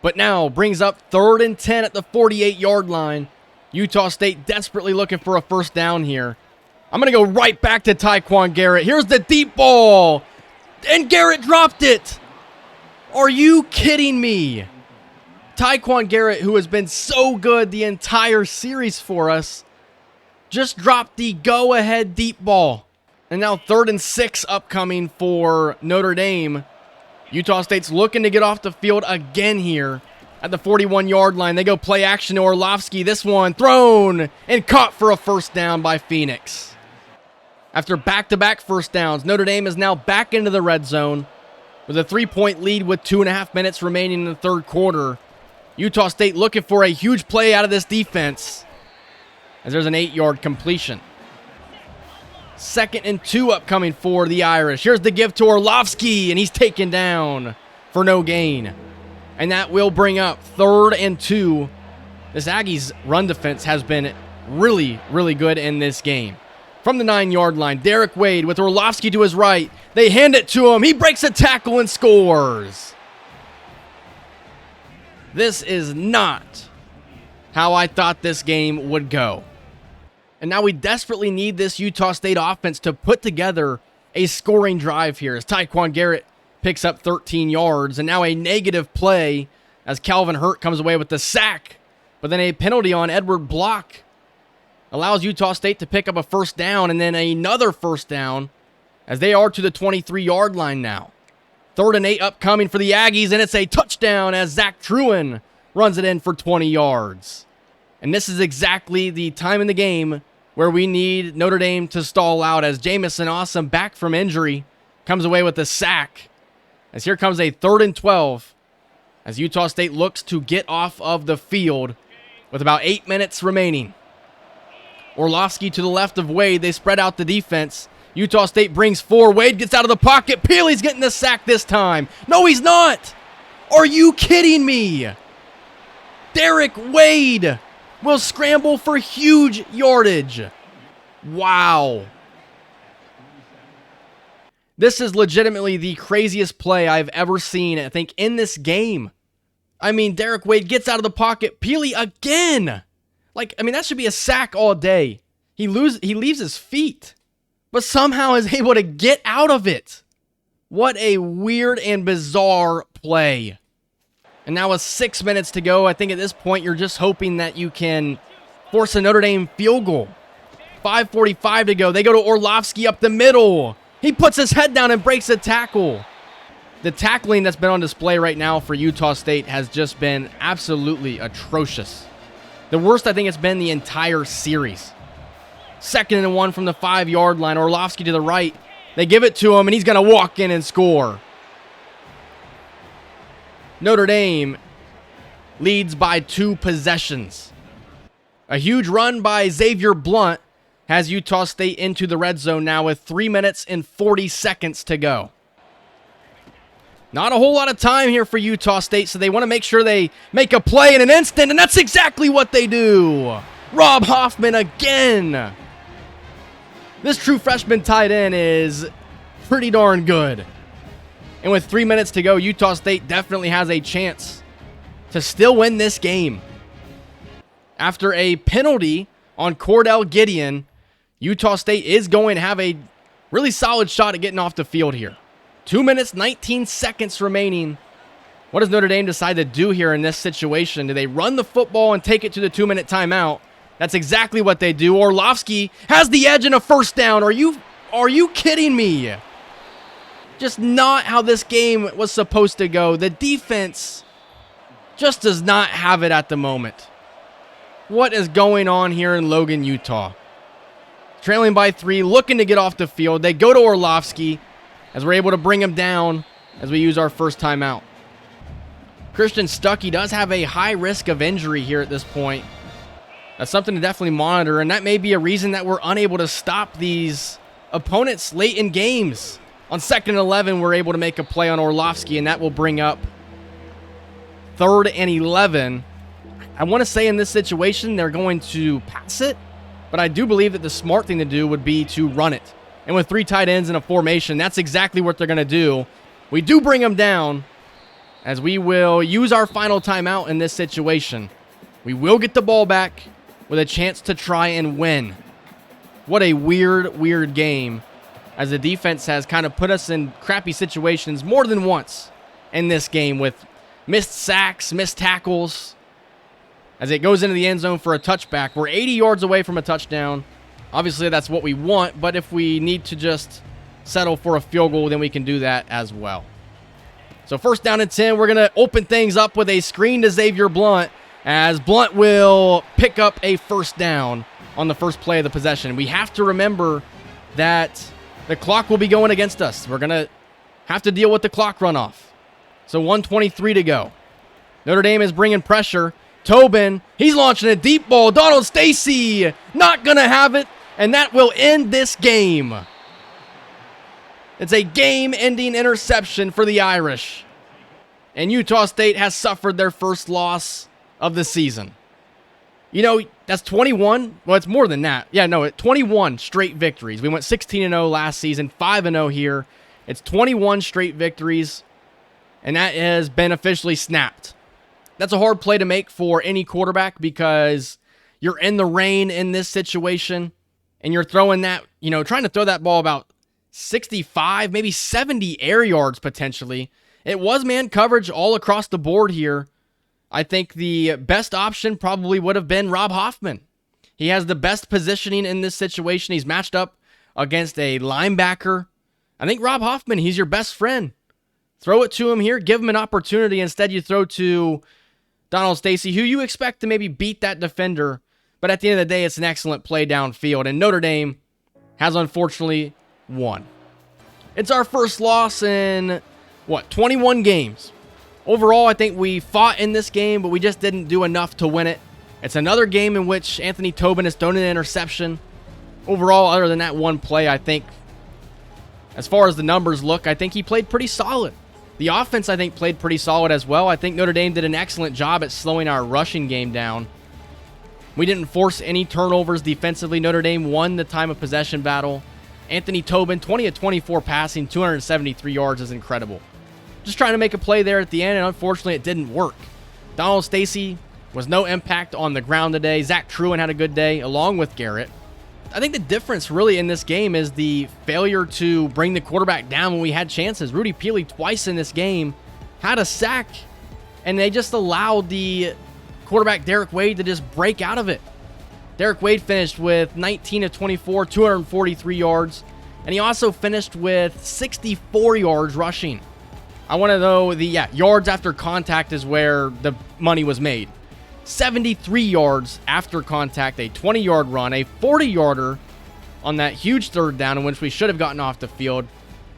But now brings up 3rd and 10 at the 48-yard line. Utah State desperately looking for a first down here. I'm going to go right back to Tyquan Garrett. Here's the deep ball, and Garrett dropped it. Are you kidding me? Tyquan Garrett, who has been so good the entire series for us, just dropped the go-ahead deep ball. And now 3rd and 6 upcoming for Notre Dame. Utah State's looking to get off the field again here at the 41-yard line. They go play action to Orlovsky. This one thrown and caught for a first down by Phoenix. After back-to-back first downs, Notre Dame is now back into the red zone with a 3-point lead with 2.5 minutes remaining in the third quarter. Utah State looking for a huge play out of this defense as there's an 8-yard completion. 2nd and 2 upcoming for the Irish. Here's the give to Orlovsky, and he's taken down for no gain. And that will bring up 3rd and 2. This Aggies run defense has been really, really good in this game. From the 9-yard line, Derek Wade with Orlovsky to his right. They hand it to him. He breaks a tackle and scores. This is not how I thought this game would go. And now we desperately need this Utah State offense to put together a scoring drive here as Tyquan Garrett picks up 13 yards, and now a negative play as Calvin Hurt comes away with the sack. But then a penalty on Edward Block allows Utah State to pick up a first down, and then another first down as they are to the 23-yard line now. 3rd and 8 upcoming for the Aggies, and it's a touchdown as Zach Truen runs it in for 20 yards. And this is exactly the time in the game where we need Notre Dame to stall out as Jamison Awesome, back from injury, comes away with a sack. As here comes a 3rd and 12 as Utah State looks to get off of the field with about 8 minutes remaining. Orlovsky to the left of Wade. They spread out the defense. Utah State brings 4. Wade gets out of the pocket. Peely's getting the sack this time. No, he's not. Are you kidding me? Derek Wade will scramble for huge yardage. Wow. This is legitimately the craziest play I've ever seen, I think, in this game. I mean, Derek Wade gets out of the pocket. Peely again. That should be a sack all day. He leaves his feet, but somehow is able to get out of it. What a weird and bizarre play. And now with 6 minutes to go, I think at this point you're just hoping that you can force a Notre Dame field goal. 5:45 to go. They go to Orlovsky up the middle. He puts his head down and breaks a tackle. The tackling that's been on display right now for Utah State has just been absolutely atrocious. The worst I think it's been the entire series. 2nd and 1 from the 5-yard line. Orlovsky to the right. They give it to him, and he's going to walk in and score. Notre Dame leads by 2 possessions. A huge run by Xavier Blunt has Utah State into the red zone now with 3 minutes and 40 seconds to go. Not a whole lot of time here for Utah State, so they want to make sure they make a play in an instant, and that's exactly what they do. Rob Hoffman again. This true freshman tight end is pretty darn good. And with 3 minutes to go, Utah State definitely has a chance to still win this game. After a penalty on Cordell Gideon, Utah State is going to have a really solid shot at getting off the field here. 2 minutes, 19 seconds remaining. What does Notre Dame decide to do here in this situation? Do they run the football and take it to the 2-minute timeout? That's exactly what they do. Orlovsky has the edge and a first down. Are you kidding me? Just not how this game was supposed to go. The defense just does not have it at the moment. What is going on here in Logan, Utah? Trailing by 3, looking to get off the field. They go to Orlovsky as we're able to bring him down as we use our first timeout. Christian Stuckey does have a high risk of injury here at this point. That's something to definitely monitor, and that may be a reason that we're unable to stop these opponents late in games. On 2nd and 11, we're able to make a play on Orlovsky, and that will bring up 3rd and 11. I want to say in this situation they're going to pass it, but I do believe that the smart thing to do would be to run it. And with 3 tight ends in a formation, that's exactly what they're going to do. We do bring them down as we will use our final timeout in this situation. We will get the ball back with a chance to try and win. What a weird game as the defense has kind of put us in crappy situations more than once in this game with missed sacks, missed tackles. As it goes into the end zone for a touchback. We're 80 yards away from a touchdown. Obviously, that's what we want, but if we need to just settle for a field goal, then we can do that as well. So 1st down and 10, we're going to open things up with a screen to Xavier Blunt, as Blunt will pick up a first down on the first play of the possession. We have to remember that the clock will be going against us. We're going to have to deal with the clock runoff. So 1:23 to go. Notre Dame is bringing pressure. Tobin, he's launching a deep ball. Donald Stacy, not going to have it. And that will end this game. It's a game-ending interception for the Irish. And Utah State has suffered their first loss of the season. You know, that's 21. Well, it's more than that. Yeah, no, 21 straight victories. We went 16-0 last season, 5-0 here. It's 21 straight victories, and that has been officially snapped. That's a hard play to make for any quarterback because you're in the rain in this situation. And you're throwing that, trying to throw that ball about 65, maybe 70 air yards potentially. It was man coverage all across the board here. I think the best option probably would have been Rob Hoffman. He has the best positioning in this situation. He's matched up against a linebacker. I think Rob Hoffman, he's your best friend. Throw it to him here. Give him an opportunity. Instead, you throw to Donald Stacy, who you expect to maybe beat that defender. But at the end of the day, it's an excellent play downfield. And Notre Dame has unfortunately won. It's our first loss in, 21 games. Overall, I think we fought in this game, but we just didn't do enough to win it. It's another game in which Anthony Tobin has thrown an interception. Overall, other than that one play, I think, as far as the numbers look, I think he played pretty solid. The offense, I think, played pretty solid as well. I think Notre Dame did an excellent job at slowing our rushing game down. We didn't force any turnovers defensively. Notre Dame won the time of possession battle. Anthony Tobin, 20 of 24 passing, 273 yards is incredible. Just trying to make a play there at the end, and unfortunately it didn't work. Donald Stacy was no impact on the ground today. Zach Truin had a good day, along with Garrett. I think the difference really in this game is the failure to bring the quarterback down when we had chances. Rudy Peely twice in this game had a sack, and they just allowed the quarterback Derek Wade to just break out of it. Derek Wade finished with 19 of 24, 243 yards, and he also finished with 64 yards rushing. I want to know the yards after contact is where the money was made. 73 yards after contact, a 20-yard run, a 40-yarder on that huge third down in which we should have gotten off the field.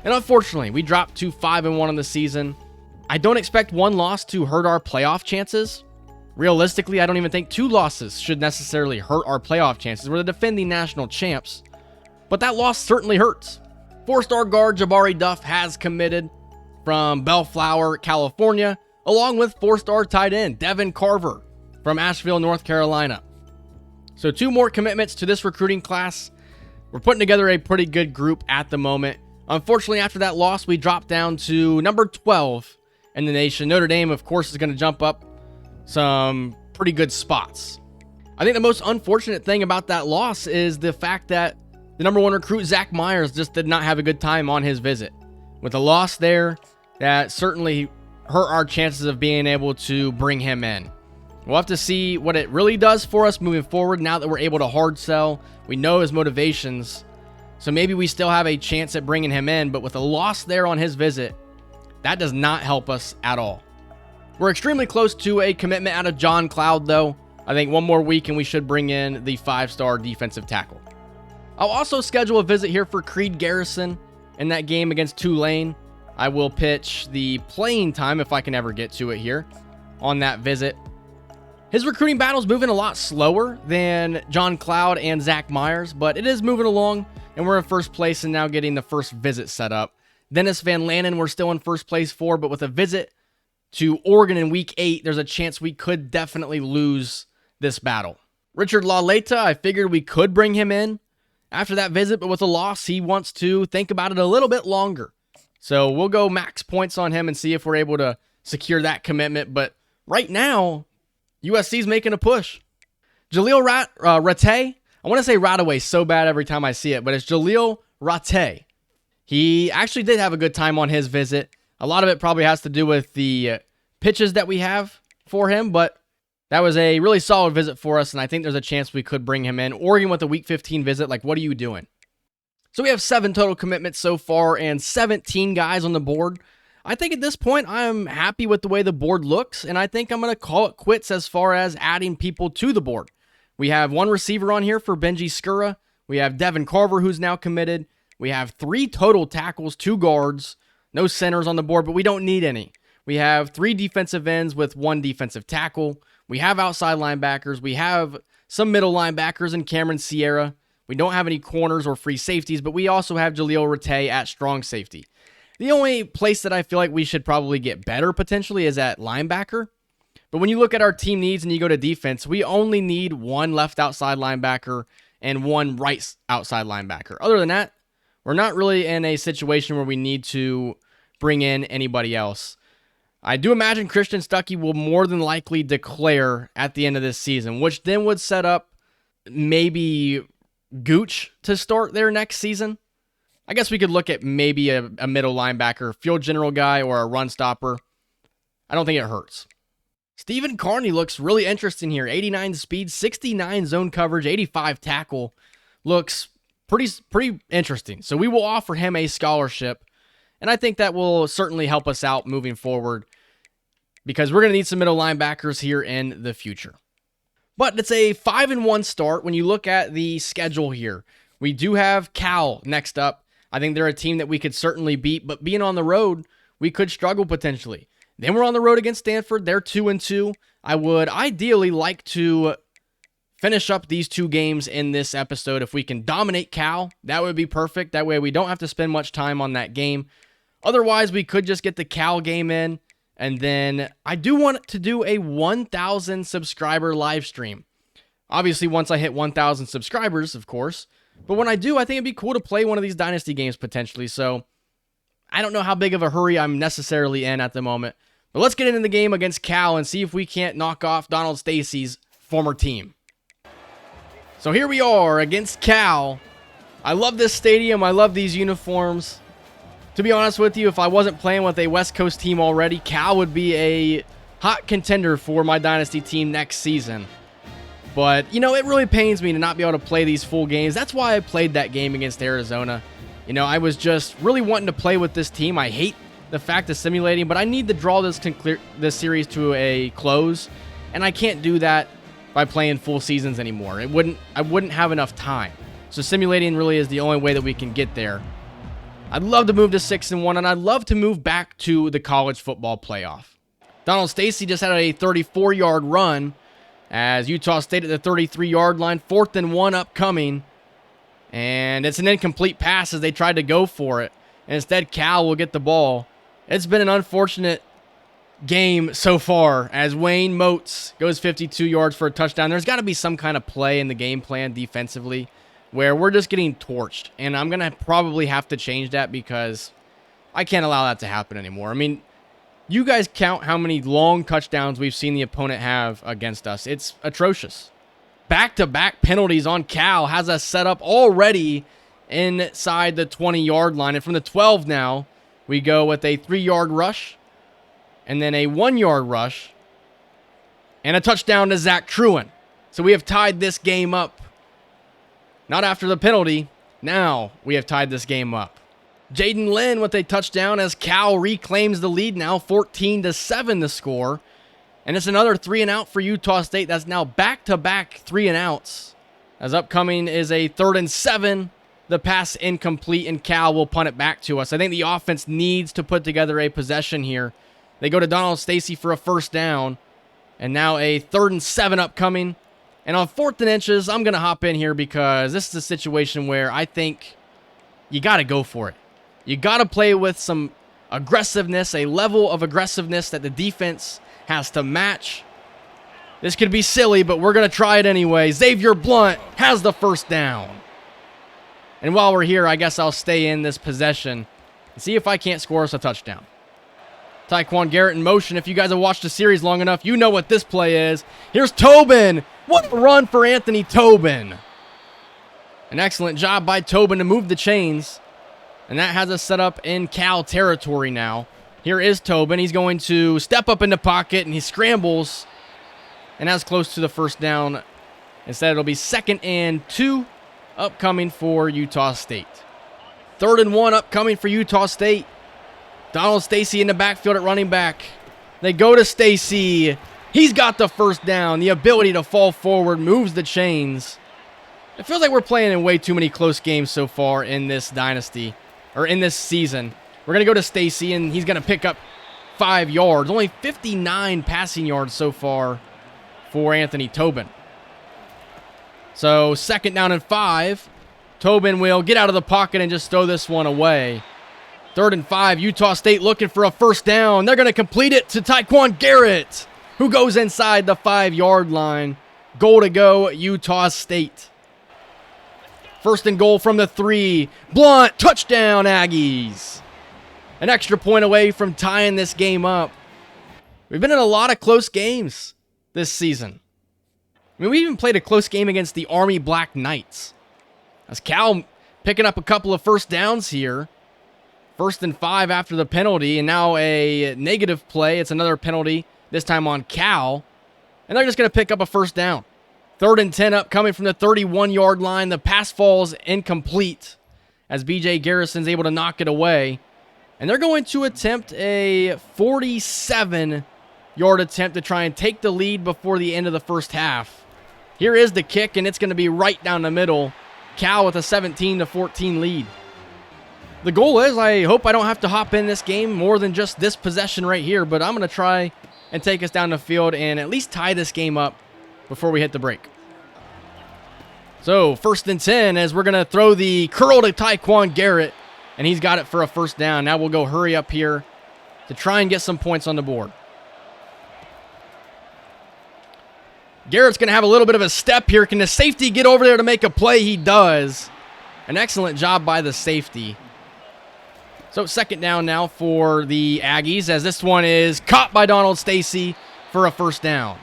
And unfortunately, we dropped to 5-1 on the season. I don't expect one loss to hurt our playoff chances. Realistically, I don't even think 2 losses should necessarily hurt our playoff chances. We're the defending national champs. But that loss certainly hurts. 4-star guard Jabari Duff has committed from Bellflower, California, along with 4-star tight end Devin Carver from Asheville, North Carolina. So 2 more commitments to this recruiting class. We're putting together a pretty good group at the moment. Unfortunately, after that loss, we dropped down to number 12 in the nation. Notre Dame, of course, is going to jump up some pretty good spots. I think the most unfortunate thing about that loss is the fact that the number 1 recruit, Zach Myers, just did not have a good time on his visit. With a loss there, that certainly hurt our chances of being able to bring him in. We'll have to see what it really does for us moving forward now that we're able to hard sell. We know his motivations, so maybe we still have a chance at bringing him in, but with a loss there on his visit, that does not help us at all. We're extremely close to a commitment out of John Cloud, though. I think one more week and we should bring in the 5-star defensive tackle. I'll also schedule a visit here for Creed Garrison in that game against Tulane. I will pitch the playing time, if I can ever get to it here, on that visit. His recruiting battle is moving a lot slower than John Cloud and Zach Myers, but it is moving along, and we're in first place and now getting the first visit set up. Dennis Van Lannen, we're still in first place for, but with a visit to Oregon in week 8, there's a chance we could definitely lose this battle. Richard Laleta, I figured we could bring him in after that visit, but with a loss, he wants to think about it a little bit longer. So we'll go max points on him and see if we're able to secure that commitment. But right now, USC's making a push. Jaleel Rate, I want to say Radaway so bad every time I see it, but it's Jaleel Rate. He actually did have a good time on his visit. A lot of it probably has to do with the pitches that we have for him, but that was a really solid visit for us, and I think there's a chance we could bring him in. Oregon with a Week 15 visit, like, what are you doing? So we have 7 total commitments so far and 17 guys on the board. I think at this point, I'm happy with the way the board looks, and I think I'm going to call it quits as far as adding people to the board. We have 1 receiver on here for Benji Skura. We have Devin Carver, who's now committed. We have 3 total tackles, 2 guards, no centers on the board, but we don't need any. We have 3 defensive ends with 1 defensive tackle. We have outside linebackers. We have some middle linebackers in Cameron Sierra. We don't have any corners or free safeties, but we also have Jaleel Rate at strong safety. The only place that I feel like we should probably get better potentially is at linebacker. But when you look at our team needs and you go to defense, we only need 1 left outside linebacker and 1 right outside linebacker. Other than that, we're not really in a situation where we need to bring in anybody else. I do imagine Christian Stuckey will more than likely declare at the end of this season, which then would set up maybe Gooch to start there next season. I guess we could look at maybe a middle linebacker, field general guy, or a run stopper. I don't think it hurts. Stephen Carney looks really interesting here. 89 speed, 69 zone coverage, 85 tackle. Looks pretty interesting. So we will offer him a scholarship, and I think that will certainly help us out moving forward because we're going to need some middle linebackers here in the future. But it's a 5-1 start when you look at the schedule here. We do have Cal next up. I think they're a team that we could certainly beat, but being on the road, we could struggle potentially. Then we're on the road against Stanford. They're 2-2. I would ideally like to finish up these two games in this episode. If we can dominate Cal, that would be perfect. That way we don't have to spend much time on that game. Otherwise, we could just get the Cal game in. And then I do want to do a 1,000 subscriber live stream. Obviously, once I hit 1,000 subscribers, of course. But when I do, I think it'd be cool to play one of these Dynasty games potentially. So I don't know how big of a hurry I'm necessarily in at the moment. But let's get into the game against Cal and see if we can't knock off Donald Stacy's former team. So here we are against Cal. I love this stadium. I love these uniforms. To be honest with you, if I wasn't playing with a West Coast team already, Cal would be a hot contender for my Dynasty team next season. But, you know, it really pains me to not be able to play these full games. That's why I played that game against Arizona. You know, I was just really wanting to play with this team. I hate the fact of simulating, but I need to draw this series to a close, and I can't do that by playing full seasons anymore. I wouldn't have enough time. So simulating really is the only way that we can get there. I'd love to move to 6-1, and I'd love to move back to the college football playoff. Donald Stacy just had a 34-yard run as Utah State at the 33-yard line, 4th and 1 upcoming. And it's an incomplete pass as they tried to go for it. And instead, Cal will get the ball. It's been an unfortunate game so far as Wayne Moats goes 52 yards for a touchdown. There's got to be some kind of play in the game plan defensively where we're just getting torched. And I'm going to probably have to change that because I can't allow that to happen anymore. I mean, you guys count how many long touchdowns we've seen the opponent have against us. It's atrocious. Back-to-back penalties on Cal has us set up already inside the 20-yard line. And from the 12 now, we go with a 3-yard rush and then a 1-yard rush and a touchdown to Zach Truin. So we have tied this game up. Not after the penalty. Now we have tied this game up. Jaden Lynn with a touchdown as Cal reclaims the lead now, 14-7 the score. And it's another 3-and-out for Utah State. That's now back-to-back 3-and-outs. As upcoming is a 3rd and 7. The pass incomplete, and Cal will punt it back to us. I think the offense needs to put together a possession here. They go to Donald Stacy for a 1st down. And now a 3rd and 7 upcoming. And on 4th and inches, I'm going to hop in here because this is a situation where I think you got to go for it. You got to play with some aggressiveness, a level of aggressiveness that the defense has to match. This could be silly, but we're going to try it anyway. Xavier Blunt has the 1st down. And while we're here, I guess I'll stay in this possession and see if I can't score us a touchdown. Tyquan Garrett in motion. If you guys have watched the series long enough, you know what this play is. Here's Tobin. What a run for Anthony Tobin. An excellent job by Tobin to move the chains. And that has us set up in Cal territory now. Here is Tobin. He's going to step up in the pocket, and he scrambles. And that's close to the 1st down. Instead, it'll be 2nd and 2 upcoming for Utah State. 3rd and 1 upcoming for Utah State. Donald Stacy in the backfield at running back. They go to Stacy. He's got the 1st down. The ability to fall forward, moves the chains. It feels like we're playing in way too many close games so far in this dynasty, or in this season. We're going to go to Stacy, and he's going to pick up 5 yards. Only 59 passing yards so far for Anthony Tobin. So 2nd down and 5. Tobin will get out of the pocket and just throw this one away. 3rd and 5. Utah State looking for a 1st down. They're going to complete it to Tyquan Garrett, who goes inside the 5-yard line. Goal to go, Utah State. 1st and goal from the 3. Blunt, touchdown, Aggies. An extra point away from tying this game up. We've been in a lot of close games this season. I mean, we even played a close game against the Army Black Knights. As Cal picking up a couple of first downs here. 1st and 5 after the penalty, and now a negative play. It's another penalty, this time on Cal. And they're just going to pick up a first down. 3rd and 10 up, coming from the 31-yard line. The pass falls incomplete as B.J. Garrison's able to knock it away. And they're going to attempt a 47-yard attempt to try and take the lead before the end of the first half. Here is the kick, and it's going to be right down the middle. Cal with a 17-14 lead. The goal is, I hope I don't have to hop in this game more than just this possession right here, but I'm going to try and take us down the field and at least tie this game up before we hit the break. So, 1st and 10 as we're going to throw the curl to Tyquan Garrett, and he's got it for a first down. Now we'll go hurry up here to try and get some points on the board. Garrett's going to have a little bit of a step here. Can the safety get over there to make a play? He does. An excellent job by the safety. So 2nd down now for the Aggies as this one is caught by Donald Stacy for a first down.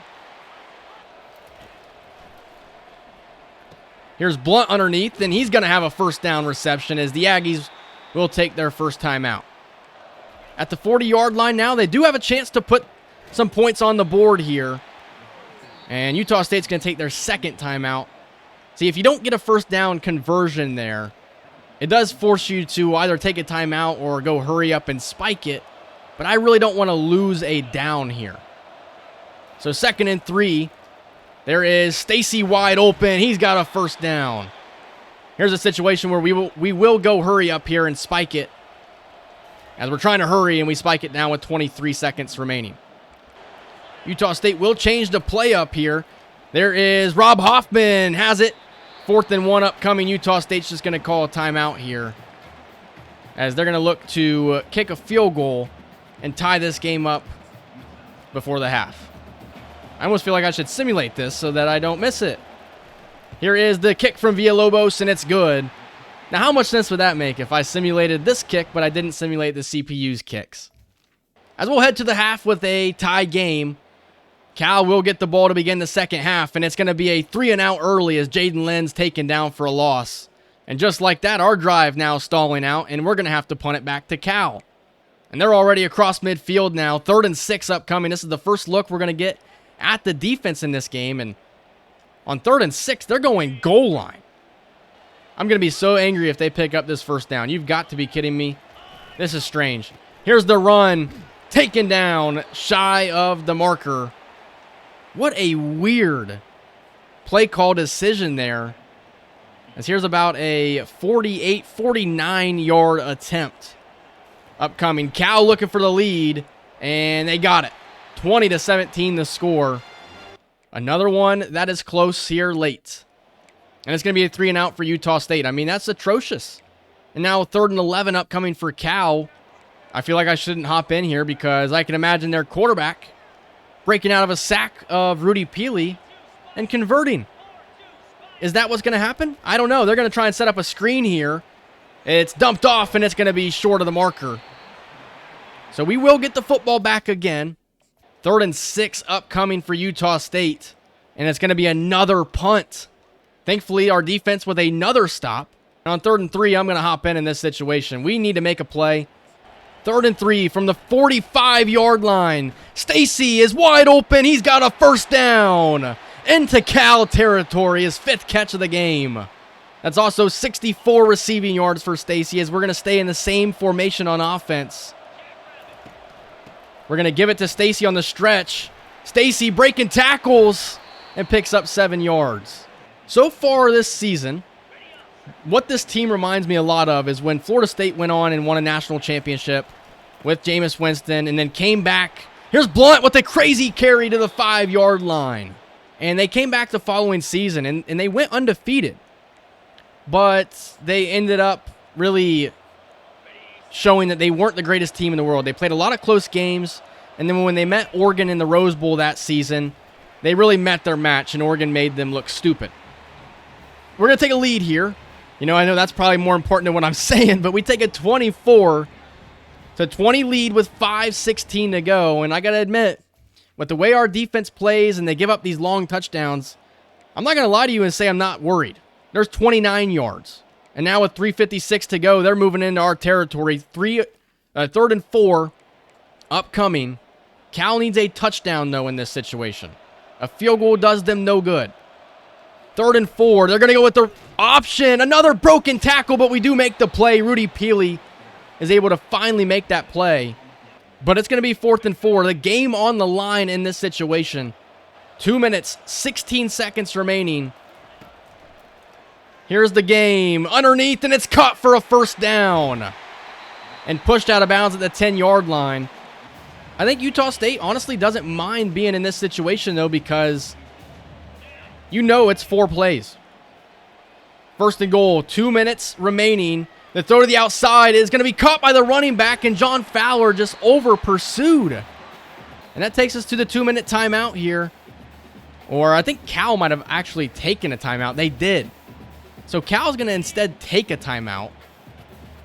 Here's Blunt underneath, and he's going to have a first down reception as the Aggies will take their first timeout. At the 40-yard line now, they do have a chance to put some points on the board here. And Utah State's going to take their 2nd timeout. See, if you don't get a first down conversion there, it does force you to either take a timeout or go hurry up and spike it. But I really don't want to lose a down here. So 2nd and 3. There is Stacy wide open. He's got a first down. Here's a situation where we will go hurry up here and spike it. As we're trying to hurry and we spike it down with 23 seconds remaining. Utah State will change the play up here. There is Rob Hoffman has it. 4th and 1 upcoming. Utah State's just going to call a timeout here as they're going to look to kick a field goal and tie this game up before the half. I almost feel like I should simulate this so that I don't miss it. Here is the kick from Villalobos, and it's good. Now, how much sense would that make if I simulated this kick, but I didn't simulate the CPU's kicks? As we'll head to the half with a tie game, Cal will get the ball to begin the 2nd half, and it's going to be a 3-and-out early as Jaden Lynn's taken down for a loss. And just like that, our drive now stalling out, and we're going to have to punt it back to Cal. And they're already across midfield now. 3rd and 6 upcoming. This is the first look we're going to get at the defense in this game. And on 3rd and 6, they're going goal line. I'm going to be so angry if they pick up this first down. You've got to be kidding me. This is strange. Here's the run. Taken down shy of the marker. What a weird play call decision there. As here's about a 48, 49-yard attempt upcoming. Cal looking for the lead, and they got it. 20-17 the score. Another one that is close here late. And it's going to be a 3-and-out for Utah State. I mean, that's atrocious. And now 3rd and 11 upcoming for Cal. I feel like I shouldn't hop in here because I can imagine their quarterback breaking out of a sack of Rudy Peely and converting. Is that what's going to happen? I don't know. They're going to try and set up a screen here. It's dumped off, and it's going to be short of the marker. So we will get the football back again. 3rd and 6 upcoming for Utah State. And it's going to be another punt. Thankfully, our defense with another stop. And on 3rd and 3, I'm going to hop in this situation. We need to make a play. 3rd and 3 from the 45-yard line. Stacy is wide open. He's got a first down into Cal territory. His 5th catch of the game. That's also 64 receiving yards for Stacy as we're going to stay in the same formation on offense. We're going to give it to Stacy on the stretch. Stacy breaking tackles and picks up 7 yards. So far this season, what this team reminds me a lot of is when Florida State went on and won a national championship with Jameis Winston and then came back. Here's Blunt with a crazy carry to the 5-yard line. And they came back the following season and they went undefeated. But they ended up really showing that they weren't the greatest team in the world. They played a lot of close games. And then when they met Oregon in the Rose Bowl that season, they really met their match and Oregon made them look stupid. We're going to take a lead here. You know, I know that's probably more important than what I'm saying, but we take a 24-20 lead with 5:16 to go. And I got to admit, with the way our defense plays and they give up these long touchdowns, I'm not going to lie to you and say I'm not worried. There's 29 yards. And now with 3:56 to go, they're moving into our territory. 3rd and 4 upcoming. Cal needs a touchdown, though, in this situation. A field goal does them no good. 3rd and 4. They're going to go with the option. Another broken tackle, but we do make the play. Rudy Peely is able to finally make that play. But it's going to be 4th and 4. The game on the line in this situation. 2 minutes, 16 seconds remaining. Here's the game. Underneath, and it's caught for a first down. And pushed out of bounds at the 10-yard line. I think Utah State honestly doesn't mind being in this situation, though, because you know it's 4 plays. 1st and goal, 2 minutes remaining. The throw to the outside is going to be caught by the running back, and John Fowler just over-pursued. And that takes us to the 2-minute timeout here. Or I think Cal might have actually taken a timeout. They did. So Cal's going to instead take a timeout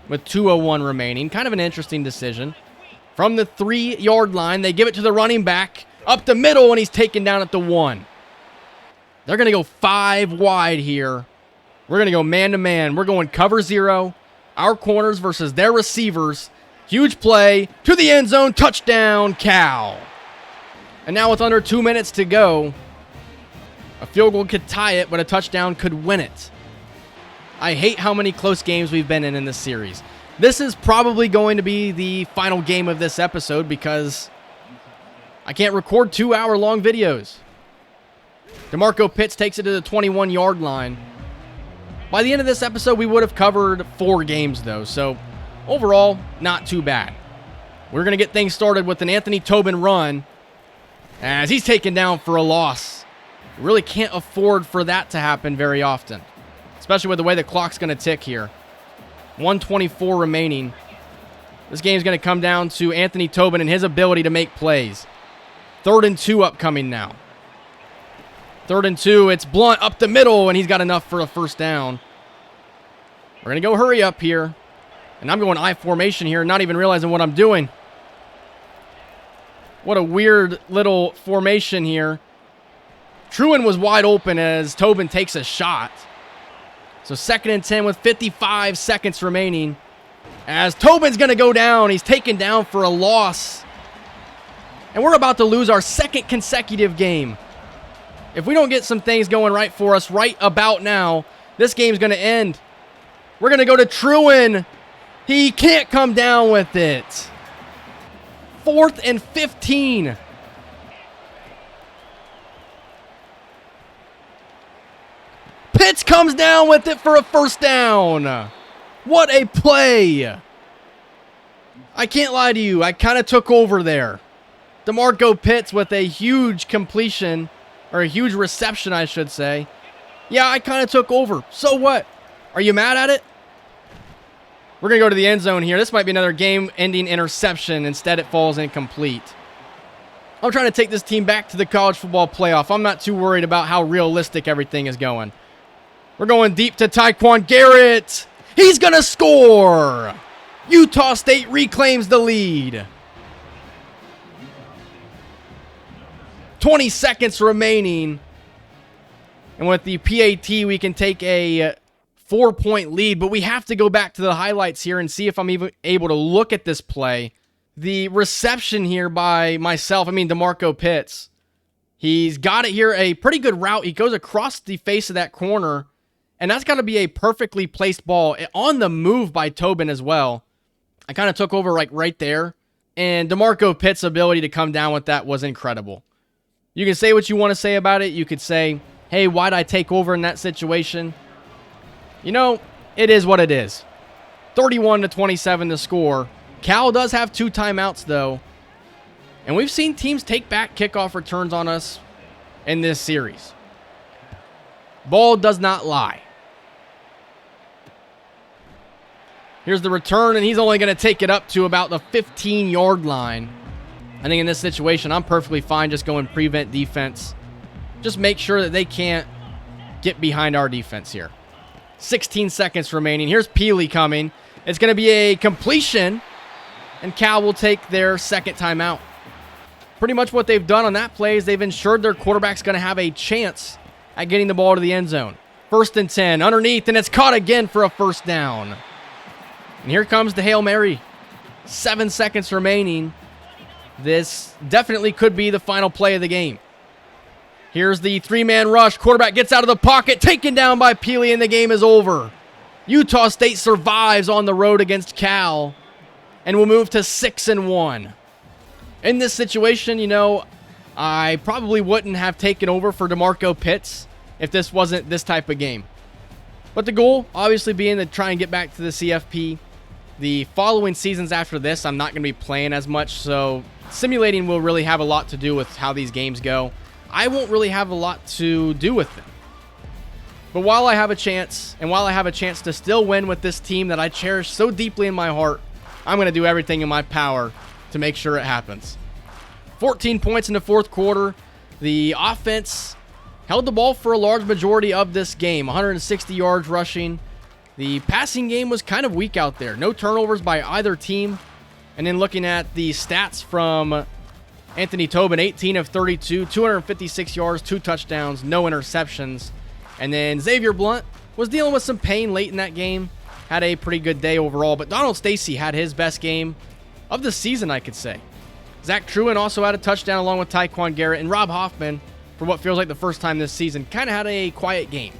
with 2:01 remaining. Kind of an interesting decision. From the 3-yard line, they give it to the running back up the middle, and he's taken down at the 1. They're going to go 5 wide here. We're going to go man-to-man. We're going cover 0. Our corners versus their receivers. Huge play to the end zone. Touchdown, Cal. And now with under 2 minutes to go, a field goal could tie it, but a touchdown could win it. I hate how many close games we've been in this series. This is probably going to be the final game of this episode because I can't record 2-hour-long videos. DeMarco Pitts takes it to the 21-yard line. By the end of this episode, we would have covered 4 games, though, so overall, not too bad. We're going to get things started with an Anthony Tobin run as he's taken down for a loss. Really can't afford for that to happen very often, especially with the way the clock's going to tick here. 1:24 remaining. This game's going to come down to Anthony Tobin and his ability to make plays. 3rd and 2 upcoming now. 3rd and 2, it's Blunt up the middle, and he's got enough for a first down. We're going to go hurry up here. And I'm going I formation here, not even realizing what I'm doing. What a weird little formation here. Truin was wide open as Tobin takes a shot. So 2nd and 10 with 55 seconds remaining. As Tobin's going to go down. He's taken down for a loss. And we're about to lose our 2nd consecutive game. If we don't get some things going right for us right about now, this game's going to end. We're going to go to Truin. He can't come down with it. 4th and 15. Pitts comes down with it for a first down. What a play. I can't lie to you. I kind of took over there. DeMarco Pitts with a huge completion, or a huge reception, I should say. Yeah, I kind of took over. So what? Are you mad at it? We're going to go to the end zone here. This might be another game-ending interception. Instead, it falls incomplete. I'm trying to take this team back to the college football playoff. I'm not too worried about how realistic everything is going. We're going deep to Tyquan Garrett. He's going to score. Utah State reclaims the lead. 20 seconds remaining. And with the PAT, we can take a 4-point lead. But we have to go back to the highlights here and see if I'm even able to look at this play. The reception here by DeMarco Pitts. He's got it here, a pretty good route. He goes across the face of that corner. And that's got to be a perfectly placed ball on the move by Tobin as well. I kind of took over right there. And DeMarco Pitts' ability to come down with that was incredible. You can say what you want to say about it. You could say, hey, why'd I take over in that situation? You know, it is what it is. 31-27 to score. Cal does have 2 timeouts, though. And we've seen teams take back kickoff returns on us in this series. Ball does not lie. Here's the return, and he's only going to take it up to about the 15-yard line. I think in this situation, I'm perfectly fine just going prevent defense. Just make sure that they can't get behind our defense here. 16 seconds remaining. Here's Peely coming. It's going to be a completion, and Cal will take their 2nd timeout. Pretty much what they've done on that play is they've ensured their quarterback's going to have a chance at getting the ball to the end zone. First and 10, underneath, and it's caught again for a first down. And here comes the Hail Mary. 7 seconds remaining. This definitely could be the final play of the game. Here's the three-man rush. Quarterback gets out of the pocket, taken down by Peely, and the game is over. Utah State survives on the road against Cal and will move to 6-1. In this situation, you know, I probably wouldn't have taken over for DeMarco Pitts if this wasn't this type of game. But the goal, obviously, being to try and get back to the CFP. The following seasons after this, I'm not going to be playing as much, so simulating will really have a lot to do with how these games go. I won't really have a lot to do with them. But while I have a chance, and while I have a chance to still win with this team that I cherish so deeply in my heart, I'm going to do everything in my power to make sure it happens. 14 points in the fourth quarter. The offense held the ball for a large majority of this game. 160 yards rushing. The passing game was kind of weak out there. No turnovers by either team. And then looking at the stats from Anthony Tobin, 18 of 32, 256 yards, 2 touchdowns, no interceptions. And then Xavier Blunt was dealing with some pain late in that game. Had a pretty good day overall. But Donald Stacy had his best game of the season, I could say. Zach Truin also had a touchdown along with Tyquan Garrett. And Rob Hoffman, for what feels like the first time this season, kind of had a quiet game.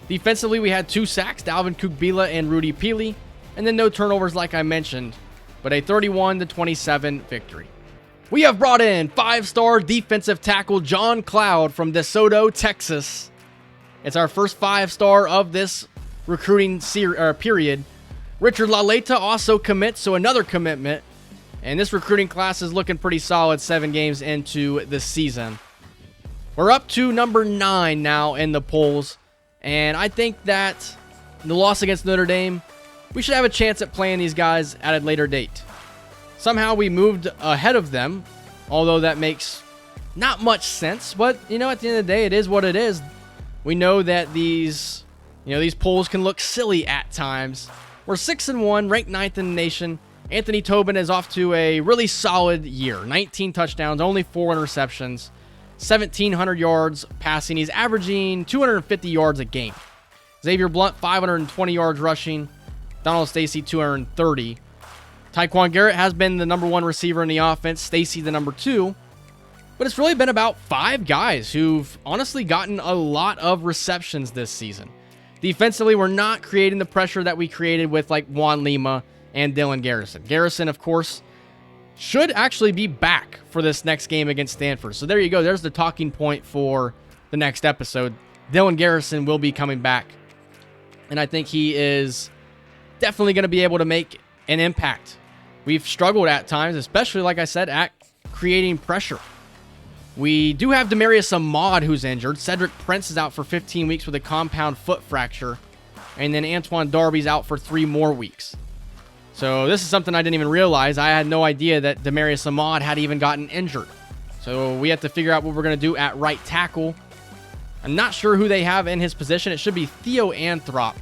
Defensively, we had 2 sacks, Dalvin Cook-Bila and Rudy Peely, and then no turnovers like I mentioned, but a 31-27 victory. We have brought in 5-star defensive tackle John Cloud from DeSoto, Texas. It's our first 5-star of this recruiting period. Richard Laleta also commits, so another commitment, and this recruiting class is looking pretty solid 7 games into the season. We're up to number 9 now in the polls. And I think that the loss against Notre Dame, we should have a chance at playing these guys at a later date. Somehow we moved ahead of them, although that makes not much sense. But, you know, at the end of the day, it is what it is. We know that these polls can look silly at times. We're 6-1, ranked 9th in the nation. Anthony Tobin is off to a really solid year. 19 touchdowns, only 4 interceptions. 1,700 yards passing. He's averaging 250 yards a game. Xavier Blunt, 520 yards rushing. Donald Stacy, 230. Tyquan Garrett has been the number 1 receiver in the offense. Stacy, the number 2. But it's really been about 5 guys who've honestly gotten a lot of receptions this season. Defensively, we're not creating the pressure that we created with like Juan Lima and Dylan Garrison. Garrison, of course, should actually be back for this next game against Stanford. So there you go. There's the talking point for the next episode. Dylan Garrison will be coming back. And I think he is definitely going to be able to make an impact. We've struggled at times, especially, like I said, at creating pressure. We do have Demarius Ahmad, who's injured. Cedric Prince is out for 15 weeks with a compound foot fracture. And then Antoine Darby's out for 3 more weeks. So this is something I didn't even realize. I had no idea that Demarius Ahmad had even gotten injured. So we have to figure out what we're going to do at right tackle. I'm not sure who they have in his position. It should be Theo Anthrop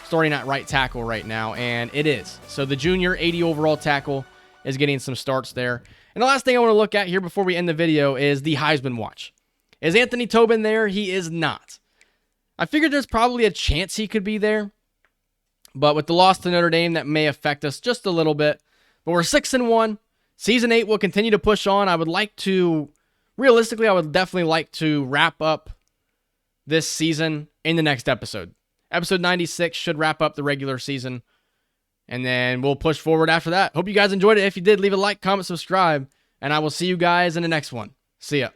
starting at right tackle right now, and it is. So the junior 80 overall tackle is getting some starts there. And the last thing I want to look at here before we end the video is the Heisman watch. Is Anthony Tobin there? He is not. I figured there's probably a chance he could be there. But with the loss to Notre Dame, that may affect us just a little bit. But we're 6-1. Season 8 will continue to push on. Realistically, I would definitely like to wrap up this season in the next episode. Episode 96 should wrap up the regular season. And then we'll push forward after that. Hope you guys enjoyed it. If you did, leave a like, comment, subscribe. And I will see you guys in the next one. See ya.